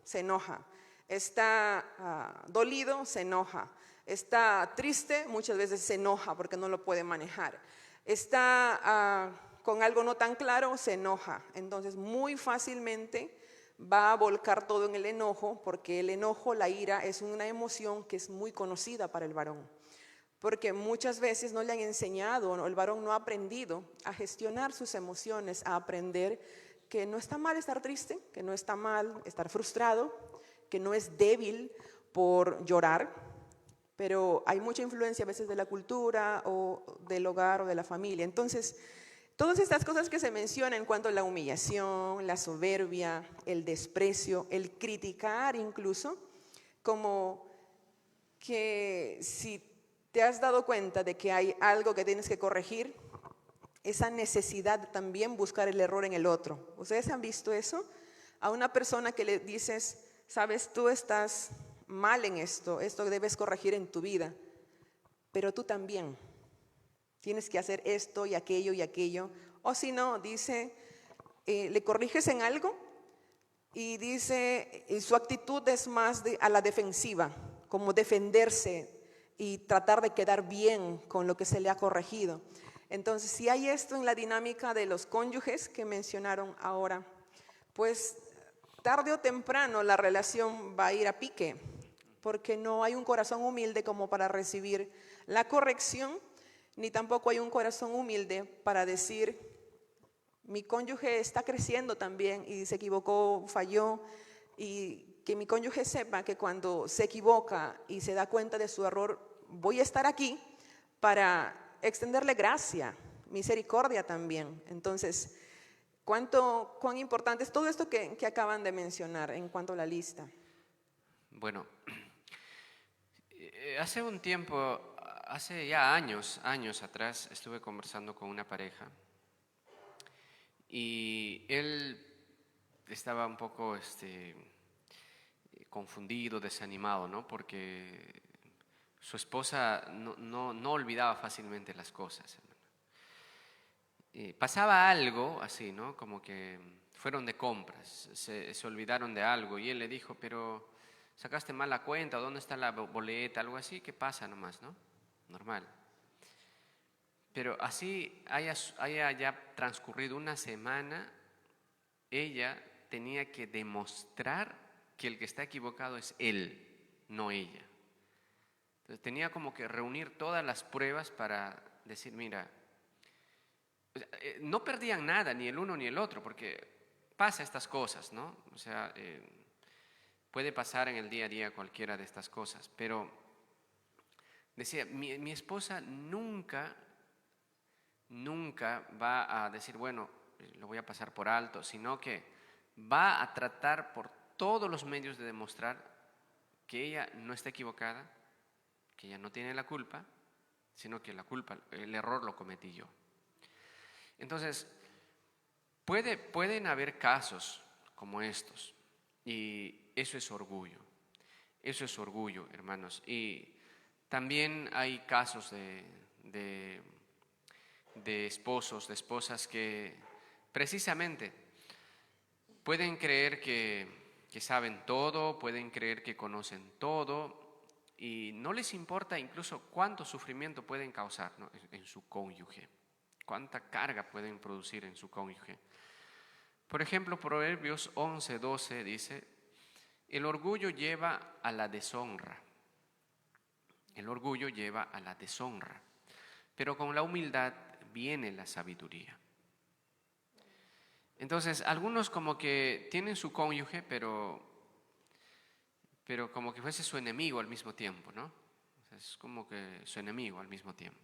se enoja. Está dolido, se enoja. Está triste, muchas veces se enoja porque no lo puede manejar. Está con algo no tan claro, se enoja. Entonces, muy fácilmente va a volcar todo en el enojo, porque el enojo, la ira, es una emoción que es muy conocida para el varón. Porque muchas veces no le han enseñado, el varón no ha aprendido a gestionar sus emociones, a aprender que no está mal estar triste, que no está mal estar frustrado, que no es débil por llorar, pero hay mucha influencia a veces de la cultura o del hogar o de la familia. Entonces, todas estas cosas que se mencionan en cuanto a la humillación, la soberbia, el desprecio, el criticar incluso, como que si te has dado cuenta de que hay algo que tienes que corregir, esa necesidad de también buscar el error en el otro. ¿Ustedes han visto eso? A una persona que le dices, sabes, tú estás mal en esto debes corregir en tu vida, pero tú también tienes que hacer esto y aquello. O si no, dice, le corriges en algo y dice, y su actitud es más a la defensiva, como defenderse y tratar de quedar bien con lo que se le ha corregido. Entonces, si hay esto en la dinámica de los cónyuges que mencionaron ahora, pues tarde o temprano la relación va a ir a pique, porque no hay un corazón humilde como para recibir la corrección, ni tampoco hay un corazón humilde para decir, mi cónyuge está creciendo también y se equivocó, falló, y que mi cónyuge sepa que cuando se equivoca y se da cuenta de su error, voy a estar aquí para extenderle gracia, misericordia también. Entonces, cuán importante es todo esto que acaban de mencionar en cuanto a la lista. Bueno, hace un tiempo, hace ya años atrás, estuve conversando con una pareja y él estaba un poco confundido, desanimado, ¿no? Porque su esposa no olvidaba fácilmente las cosas. Pasaba algo así, ¿no? Como que fueron de compras, se olvidaron de algo y él le dijo, pero sacaste mal la cuenta, ¿dónde está la boleta? Algo así, ¿qué pasa nomás, no? Normal. Pero así haya ya transcurrido una semana, ella tenía que demostrar que el que está equivocado es él, no ella. Entonces tenía como que reunir todas las pruebas para decir, mira, no perdían nada, ni el uno ni el otro, porque pasa estas cosas, ¿no? O sea, puede pasar en el día a día cualquiera de estas cosas, pero decía, mi esposa nunca va a decir, bueno, lo voy a pasar por alto, sino que va a tratar por todos los medios de demostrar que ella no está equivocada, que ella no tiene la culpa, sino que el error lo cometí yo. Entonces, pueden haber casos como estos, y eso es orgullo. Eso es orgullo, hermanos. Y también hay casos de esposos, de esposas que precisamente pueden creer que saben todo, pueden creer que conocen todo y no les importa incluso cuánto sufrimiento pueden causar, ¿no? en su cónyuge, cuánta carga pueden producir en su cónyuge. Por ejemplo, Proverbios 11:12 dice, el orgullo lleva a la deshonra. El orgullo lleva a la deshonra, pero con la humildad viene la sabiduría. Entonces, algunos como que tienen su cónyuge, pero como que fuese su enemigo al mismo tiempo, ¿no? O sea, es como que su enemigo al mismo tiempo.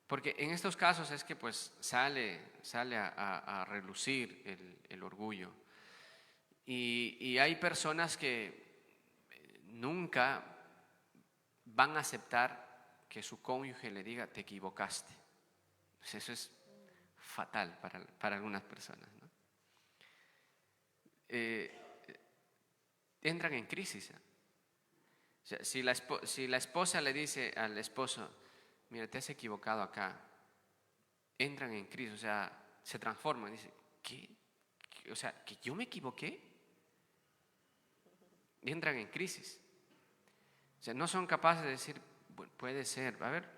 Porque en estos casos es que pues sale a relucir el orgullo. Y hay personas que nunca van a aceptar que su cónyuge le diga, te equivocaste. Pues eso es fatal para algunas personas, ¿no? entran en crisis. O sea, si la esposa le dice al esposo, mira, te has equivocado acá, entran en crisis, o sea, se transforman. Dice, ¿qué? O sea, ¿que yo me equivoqué? Y entran en crisis. O sea, no son capaces de decir, bueno, puede ser, a ver,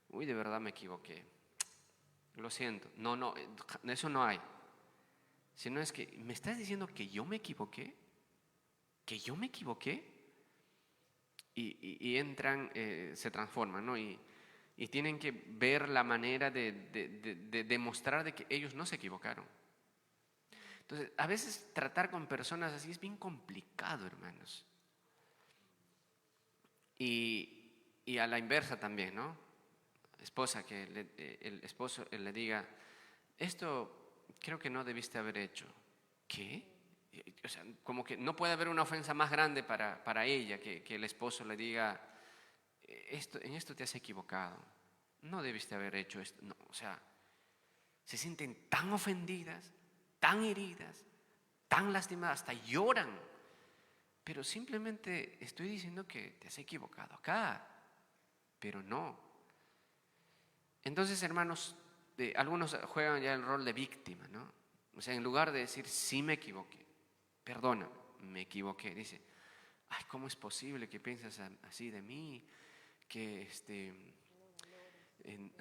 uy, de verdad me equivoqué. Lo siento. No, eso no hay. Sino es que, ¿me estás diciendo que yo me equivoqué? ¿Que yo me equivoqué? Y entran, se transforman, ¿no? Y tienen que ver la manera de demostrar de que ellos no se equivocaron. Entonces, a veces tratar con personas así es bien complicado, hermanos. Y a la inversa también, ¿no? Esposa, que el esposo le diga, esto creo que no debiste haber hecho. ¿Qué? O sea, como que no puede haber una ofensa más grande para ella que el esposo le diga, en esto te has equivocado, no debiste haber hecho esto. No, o sea, se sienten tan ofendidas, tan heridas, tan lastimadas, hasta lloran. Pero simplemente estoy diciendo que te has equivocado acá, pero no. Entonces, hermanos, algunos juegan ya el rol de víctima, ¿no? O sea, en lugar de decir, sí me equivoqué, perdona, me equivoqué, dice, ay, ¿cómo es posible que piensas así de mí? Que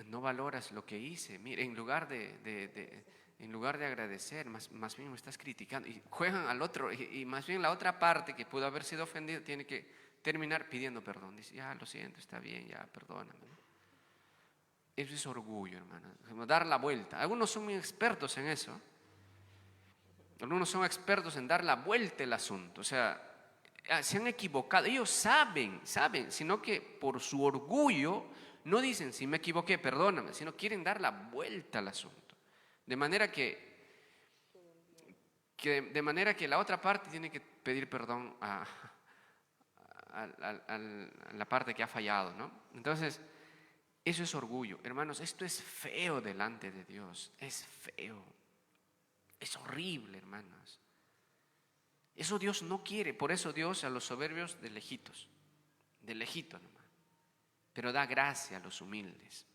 no valoras lo que hice. Mira, en lugar de agradecer, más bien me estás criticando. Y juegan al otro, y más bien la otra parte que pudo haber sido ofendida tiene que terminar pidiendo perdón. Dice, ya, lo siento, está bien, ya, perdóname. Eso es orgullo, hermano. Como dar la vuelta. Algunos son muy expertos en eso. Algunos son expertos en dar la vuelta al asunto. O sea, se han equivocado. Ellos saben, sino que por su orgullo no dicen, si me equivoqué, perdóname, sino quieren dar la vuelta al asunto. De manera que la otra parte tiene que pedir perdón a la parte que ha fallado, ¿no? Entonces, eso es orgullo. Hermanos, esto es feo delante de Dios. Es feo. Es horrible, hermanos. Eso Dios no quiere. Por eso Dios a los soberbios de lejitos nomás. Pero da gracia a los humildes.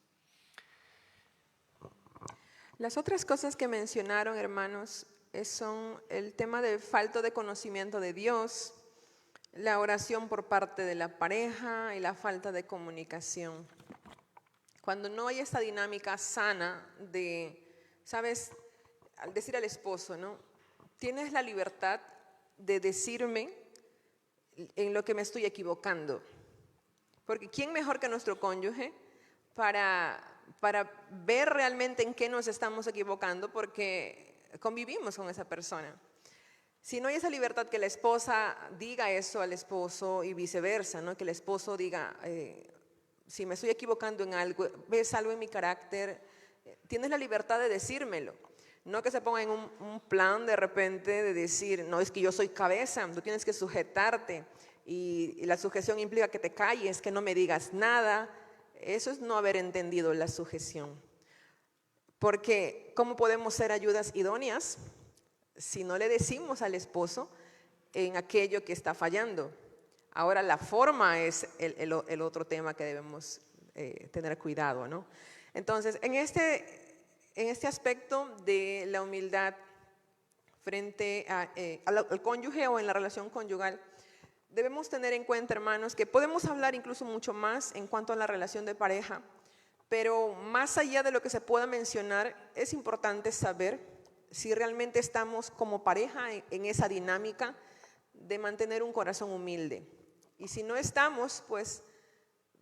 Las otras cosas que mencionaron, hermanos, son el tema de falta de conocimiento de Dios, la oración por parte de la pareja y la falta de comunicación. Cuando no hay esta dinámica sana de, ¿sabes? Al decir al esposo, ¿no? Tienes la libertad de decirme en lo que me estoy equivocando. Porque ¿quién mejor que nuestro cónyuge para ver realmente en qué nos estamos equivocando? Porque convivimos con esa persona. Si no hay esa libertad que la esposa diga eso al esposo y viceversa, ¿no? Que el esposo diga, si me estoy equivocando en algo, ves algo en mi carácter, tienes la libertad de decírmelo. No que se ponga en un plan de repente de decir, no, es que yo soy cabeza, tú tienes que sujetarte y la sujeción implica que te calles, que no me digas nada. Eso es no haber entendido la sujeción. Porque ¿cómo podemos ser ayudas idóneas si no le decimos al esposo en aquello que está fallando? Ahora la forma es el otro tema que debemos tener cuidado, ¿no? Entonces, en este aspecto de la humildad frente al cónyuge o en la relación conyugal, debemos tener en cuenta, hermanos, que podemos hablar incluso mucho más en cuanto a la relación de pareja, pero más allá de lo que se pueda mencionar, es importante saber si realmente estamos como pareja en esa dinámica de mantener un corazón humilde. Y si no estamos, pues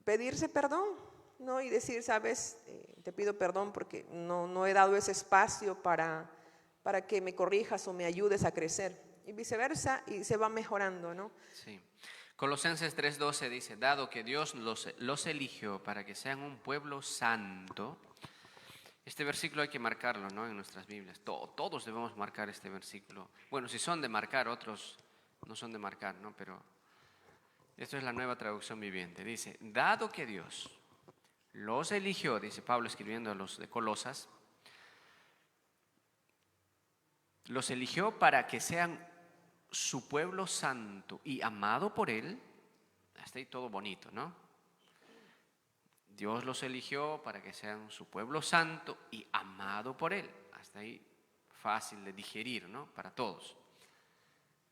pedirse perdón, ¿no? Y decir, sabes, te pido perdón porque no he dado ese espacio para que me corrijas o me ayudes a crecer. Y viceversa, y se va mejorando, ¿no? Sí. Colosenses 3:12 dice, dado que Dios los eligió para que sean un pueblo santo. Este versículo hay que marcarlo, ¿no? En nuestras Biblias. Todos debemos marcar este versículo. Bueno, si son de marcar, otros no son de marcar, ¿no? Pero esto es la Nueva Traducción Viviente. Dice, dado que Dios los eligió, dice Pablo escribiendo a los de Colosas, los eligió para que sean su pueblo santo y amado por Él. Hasta ahí todo bonito, ¿no? Dios los eligió para que sean su pueblo santo y amado por Él. Hasta ahí fácil de digerir, ¿no? Para todos.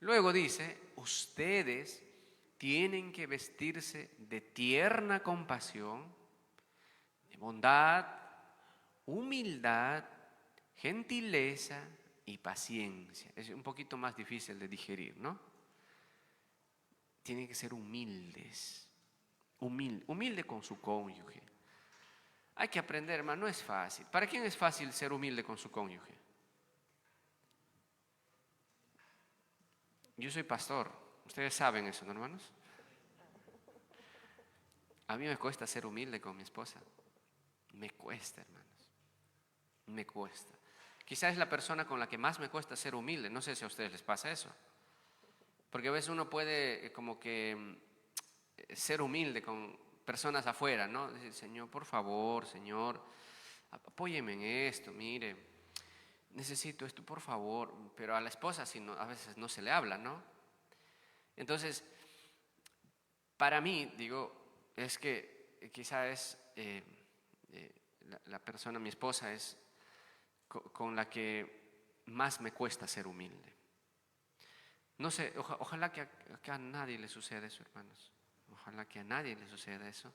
Luego dice, ustedes tienen que vestirse de tierna compasión, de bondad, humildad, gentileza y paciencia. Es un poquito más difícil de digerir, ¿no? Tienen que ser humildes, humilde con su cónyuge. Hay que aprender, hermano, no es fácil. ¿Para quién es fácil ser humilde con su cónyuge? Yo soy pastor, ustedes saben eso, ¿no, hermanos? A mí me cuesta ser humilde con mi esposa. Me cuesta, hermanos. Me cuesta. Quizás es la persona con la que más me cuesta ser humilde. No sé si a ustedes les pasa eso. Porque a veces uno puede como que ser humilde con personas afuera, ¿no? Decir, Señor, por favor, Señor, apóyeme en esto, mire, necesito esto, por favor. Pero a la esposa a veces no se le habla, ¿no? Entonces, para mí, digo, es que quizás es la persona, mi esposa, es con la que más me cuesta ser humilde. No sé, ojalá que a nadie le suceda eso, hermanos. Ojalá que a nadie le suceda eso.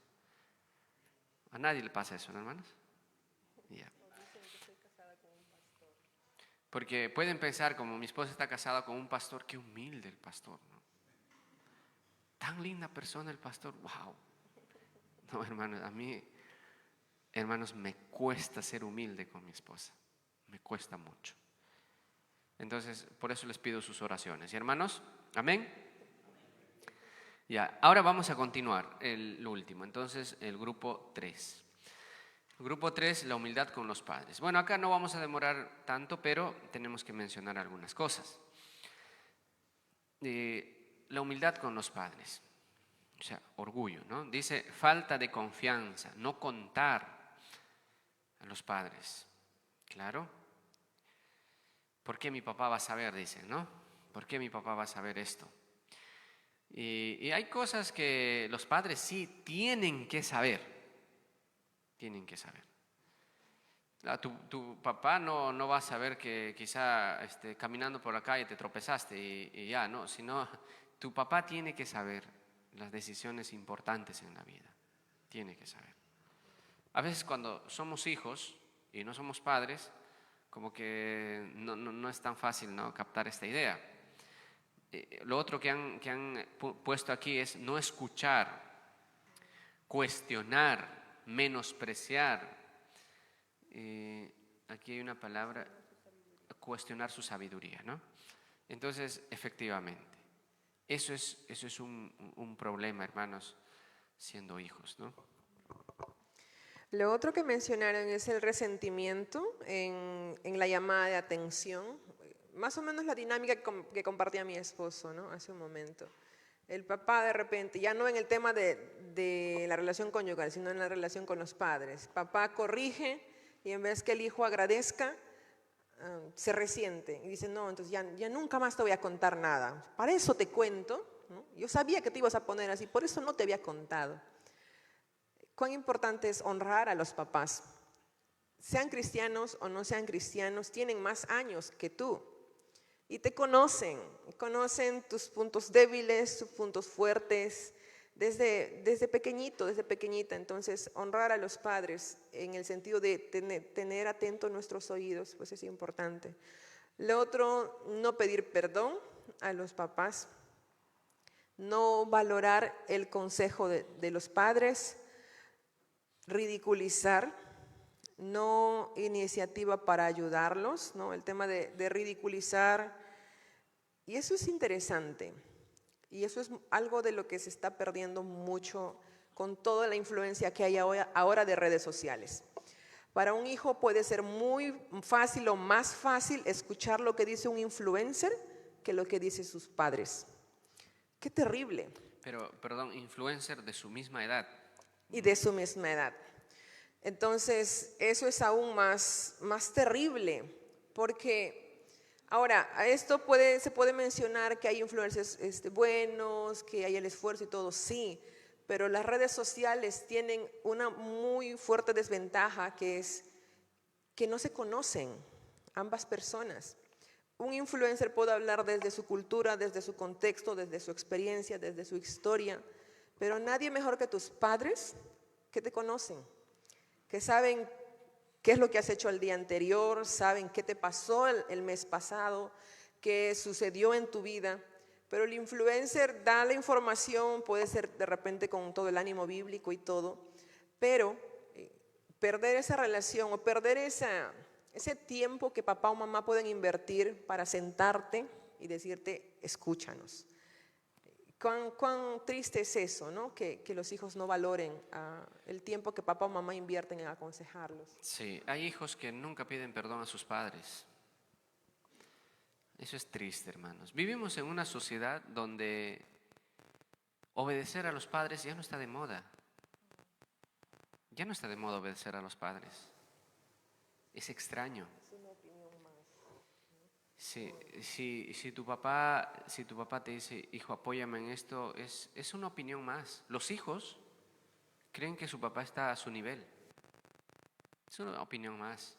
A nadie le pasa eso, ¿no, hermanos? Yeah. Porque pueden pensar, como mi esposa está casada con un pastor, qué humilde el pastor, ¿no? Tan linda persona el pastor, wow. No, hermanos, a mí, hermanos, me cuesta ser humilde con mi esposa. Me cuesta mucho. Entonces, por eso les pido sus oraciones. ¿Y hermanos? ¿Amén? Ya, ahora vamos a continuar lo último. Entonces, el grupo 3. El grupo 3, la humildad con los padres. Bueno, acá no vamos a demorar tanto, pero tenemos que mencionar algunas cosas. La humildad con los padres. O sea, orgullo, ¿no? Dice, falta de confianza, no contar a los padres. Claro. ¿Por qué mi papá va a saber? Dicen, ¿no? ¿Por qué mi papá va a saber esto? Y hay cosas que los padres sí tienen que saber. Tienen que saber. Tu papá no va a saber que quizá caminando por la calle te tropezaste y ya, ¿no? Sino tu papá tiene que saber las decisiones importantes en la vida. Tiene que saber. A veces cuando somos hijos y no somos padres, como que no es tan fácil, ¿no?, captar esta idea. Lo otro que han puesto aquí es no escuchar, cuestionar, menospreciar. Aquí hay una palabra, cuestionar su sabiduría, ¿no? Entonces, efectivamente, eso es un problema, hermanos, siendo hijos, ¿no? Lo otro que mencionaron es el resentimiento en la llamada de atención. Más o menos la dinámica que compartía mi esposo, ¿no?, hace un momento. El papá de repente, ya no en el tema de la relación conyugal, sino en la relación con los padres. Papá corrige y en vez que el hijo agradezca, se resiente y dice, no, entonces ya nunca más te voy a contar nada. Para eso te cuento, ¿no? Yo sabía que te ibas a poner así, por eso no te había contado. Cuán importante es honrar a los papás. Sean cristianos o no sean cristianos, tienen más años que tú. Y te conocen tus puntos débiles, tus puntos fuertes, desde pequeñito, desde pequeñita. Entonces, honrar a los padres en el sentido de tener atentos nuestros oídos, pues es importante. Lo otro, no pedir perdón a los papás, no valorar el consejo de los padres, ridiculizar, no iniciativa para ayudarlos, ¿no? El tema de ridiculizar, y eso es interesante, y eso es algo de lo que se está perdiendo mucho con toda la influencia que hay ahora de redes sociales. Para un hijo puede ser muy fácil o más fácil escuchar lo que dice un influencer que lo que dicen sus padres. ¡Qué terrible! Pero, perdón, influencer de su misma edad. Y de su misma edad. Entonces, eso es aún más terrible, porque Ahora, a esto se puede mencionar que hay influencers buenos, que hay el esfuerzo y todo, sí, pero las redes sociales tienen una muy fuerte desventaja, que es que no se conocen ambas personas. Un influencer puede hablar desde su cultura, desde su contexto, desde su experiencia, desde su historia, pero nadie mejor que tus padres que te conocen, que saben qué es lo que has hecho el día anterior, saben qué te pasó el mes pasado, qué sucedió en tu vida. Pero el influencer da la información, puede ser de repente con todo el ánimo bíblico y todo, pero perder esa relación o perder ese tiempo que papá o mamá pueden invertir para sentarte y decirte, escúchanos. Cuán triste es eso, ¿no? Que los hijos no valoren el tiempo que papá o mamá invierten en aconsejarlos. Sí, hay hijos que nunca piden perdón a sus padres. Eso es triste, hermanos. Vivimos en una sociedad donde obedecer a los padres ya no está de moda. Ya no está de moda obedecer a los padres. Es extraño. Si tu papá te dice, hijo, apóyame en esto, es una opinión más. Los hijos creen que su papá está a su nivel. Es una opinión más.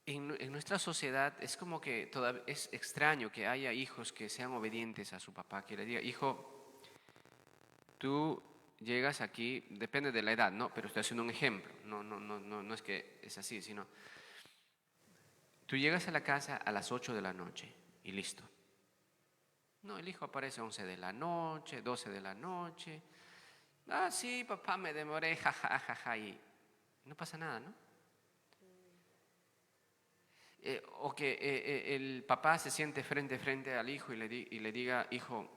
En nuestra sociedad es como que todavía es extraño que haya hijos que sean obedientes a su papá, que le diga, hijo, tú llegas aquí, depende de la edad, ¿no? Pero estoy haciendo un ejemplo, no es que es así, sino tú llegas a la casa a las 8 de la noche y listo. No, el hijo aparece a 11 de la noche, 12 de la noche. Ah, sí, papá, me demoré, jajaja, y no pasa nada, ¿no? O que el papá se siente frente al hijo y le diga, hijo,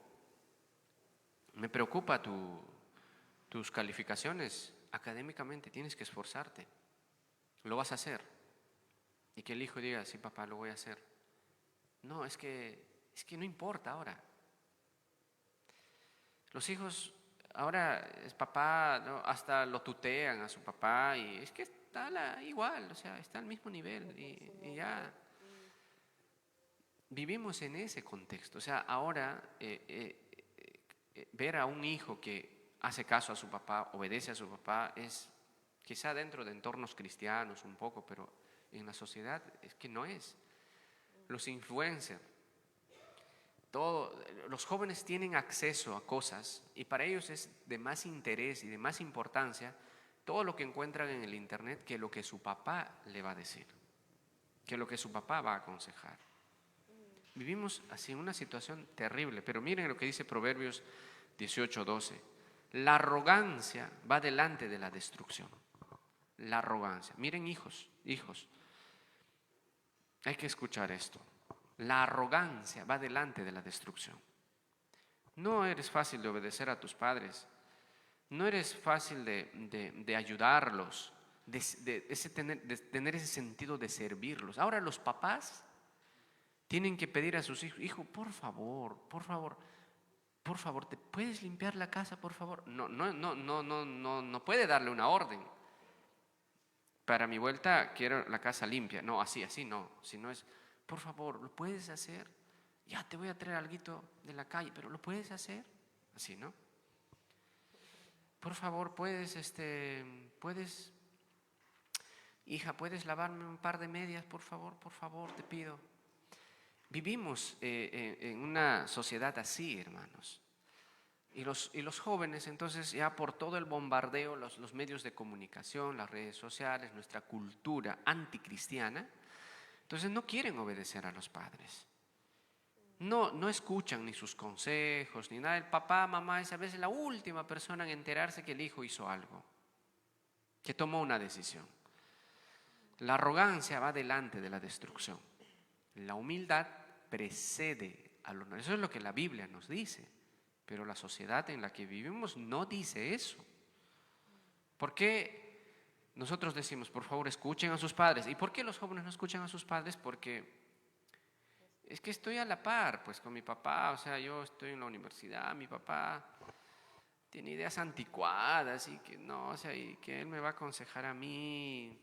me preocupa tus calificaciones académicamente, tienes que esforzarte, lo vas a hacer. Y que el hijo diga, sí, papá, lo voy a hacer. No, es que no importa ahora. Los hijos, ahora es papá, ¿no? Hasta lo tutean a su papá y es que está igual, o sea, está al mismo nivel y ya. Vivimos en ese contexto, o sea, ahora ver a un hijo que hace caso a su papá, obedece a su papá, es quizá dentro de entornos cristianos un poco, pero en la sociedad es que no es. Los influencers, los jóvenes tienen acceso a cosas y para ellos es de más interés y de más importancia todo lo que encuentran en el internet que lo que su papá le va a decir, que lo que su papá va a aconsejar. Vivimos así en una situación terrible, pero miren lo que dice Proverbios 18:12. La arrogancia va delante de la destrucción. La arrogancia. Miren, hijos, hay que escuchar esto. La arrogancia va delante de la destrucción. No eres fácil de obedecer a tus padres. No eres fácil de ayudarlos, de tener ese sentido de servirlos. Ahora los papás tienen que pedir a sus hijos, hijo, por favor, ¿te puedes limpiar la casa, por favor? No puede darle una orden. Para mi vuelta quiero la casa limpia. No, así no. Si no es, por favor, ¿lo puedes hacer? Ya te voy a traer alguito de la calle, pero ¿lo puedes hacer? Así, ¿no? Por favor, hija, ¿puedes lavarme un par de medias, por favor, te pido? Vivimos en una sociedad así, hermanos. Y los jóvenes, entonces, ya por todo el bombardeo, los medios de comunicación, las redes sociales, nuestra cultura anticristiana, entonces no quieren obedecer a los padres. No escuchan ni sus consejos, ni nada. El papá, mamá es a veces la última persona en enterarse que el hijo hizo algo, que tomó una decisión. La arrogancia va delante de la destrucción. La humildad precede al honor. Eso es lo que la Biblia nos dice. Pero la sociedad en la que vivimos no dice eso. ¿Por qué nosotros decimos, por favor, escuchen a sus padres? ¿Y por qué los jóvenes no escuchan a sus padres? Porque es que estoy a la par, pues, con mi papá. O sea, yo estoy en la universidad, mi papá tiene ideas anticuadas y que no, o sea, y que él me va a aconsejar a mí.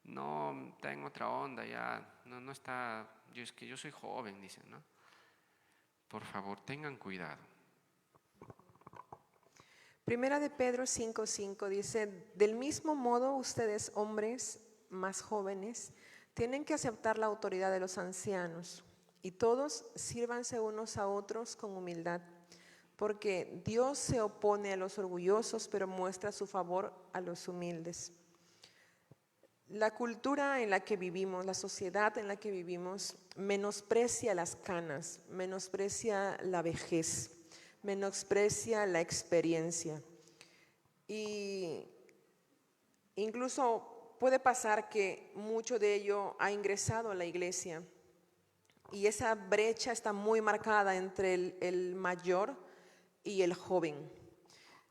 no, está en otra onda ya, no está, es que yo soy joven, dicen, ¿no? Por favor, tengan cuidado. Primera de Pedro 5:5 dice, del mismo modo ustedes hombres más jóvenes tienen que aceptar la autoridad de los ancianos y todos sírvanse unos a otros con humildad, porque Dios se opone a los orgullosos pero muestra su favor a los humildes. La cultura en la que vivimos, la sociedad en la que vivimos, menosprecia las canas, menosprecia la vejez, menosprecia la experiencia. Y incluso puede pasar que mucho de ello ha ingresado a la iglesia y esa brecha está muy marcada entre el mayor y el joven.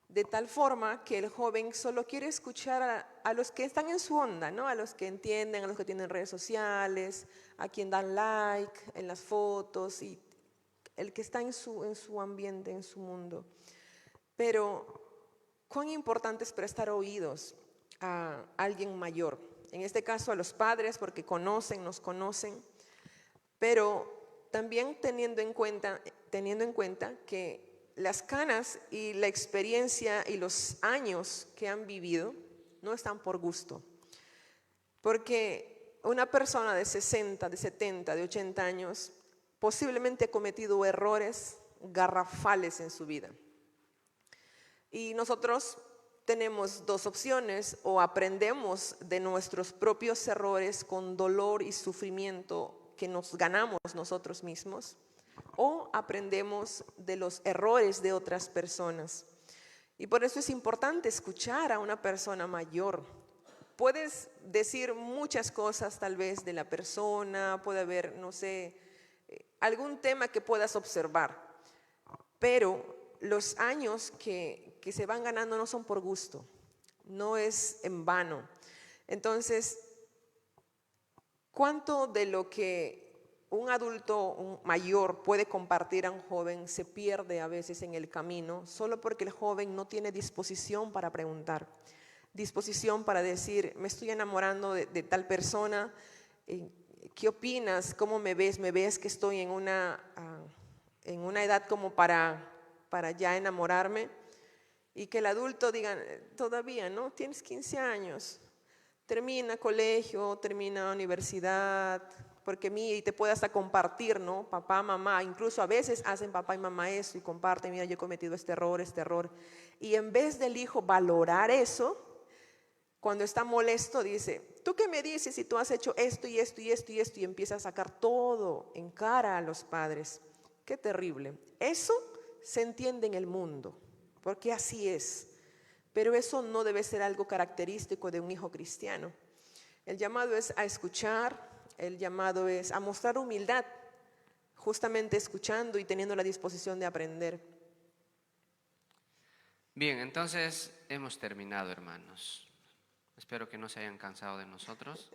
De tal forma que el joven solo quiere escuchar a los que están en su onda, ¿no? A los que entienden, a los que tienen redes sociales, a quien dan like en las fotos y el que está en su ambiente, en su mundo. Pero cuán importante es prestar oídos a alguien mayor, en este caso a los padres porque nos conocen, pero también teniendo en cuenta que las canas y la experiencia y los años que han vivido no están por gusto. Porque una persona de 60, de 70, de 80 años posiblemente ha cometido errores garrafales en su vida. Y nosotros tenemos dos opciones: o aprendemos de nuestros propios errores con dolor y sufrimiento que nos ganamos nosotros mismos, o aprendemos de los errores de otras personas. Y por eso es importante escuchar a una persona mayor. Puedes decir muchas cosas tal vez de la persona, puede haber, no sé, algún tema que puedas observar, pero los años que se van ganando no son por gusto, no es en vano. Entonces, ¿cuánto de lo que un adulto mayor puede compartir a un joven se pierde a veces en el camino solo porque el joven no tiene disposición para preguntar, disposición para decir, me estoy enamorando de tal persona, ¿qué opinas? ¿Cómo me ves? ¿Me ves que estoy en una edad como para ya enamorarme? Y que el adulto diga, todavía, ¿no? Tienes 15 años, termina colegio, termina universidad, porque y te puede hasta compartir, ¿no? Papá, mamá, incluso a veces hacen papá y mamá eso y comparten, mira, yo he cometido este error. Y en vez del hijo valorar eso, cuando está molesto dice, ¿tú qué me dices si tú has hecho esto y esto y esto y esto? Y empieza a sacar todo en cara a los padres. Qué terrible. Eso se entiende en el mundo, porque así es. Pero eso no debe ser algo característico de un hijo cristiano. El llamado es a escuchar, el llamado es a mostrar humildad, justamente escuchando y teniendo la disposición de aprender. Bien, entonces hemos terminado, hermanos. Espero que no se hayan cansado de nosotros.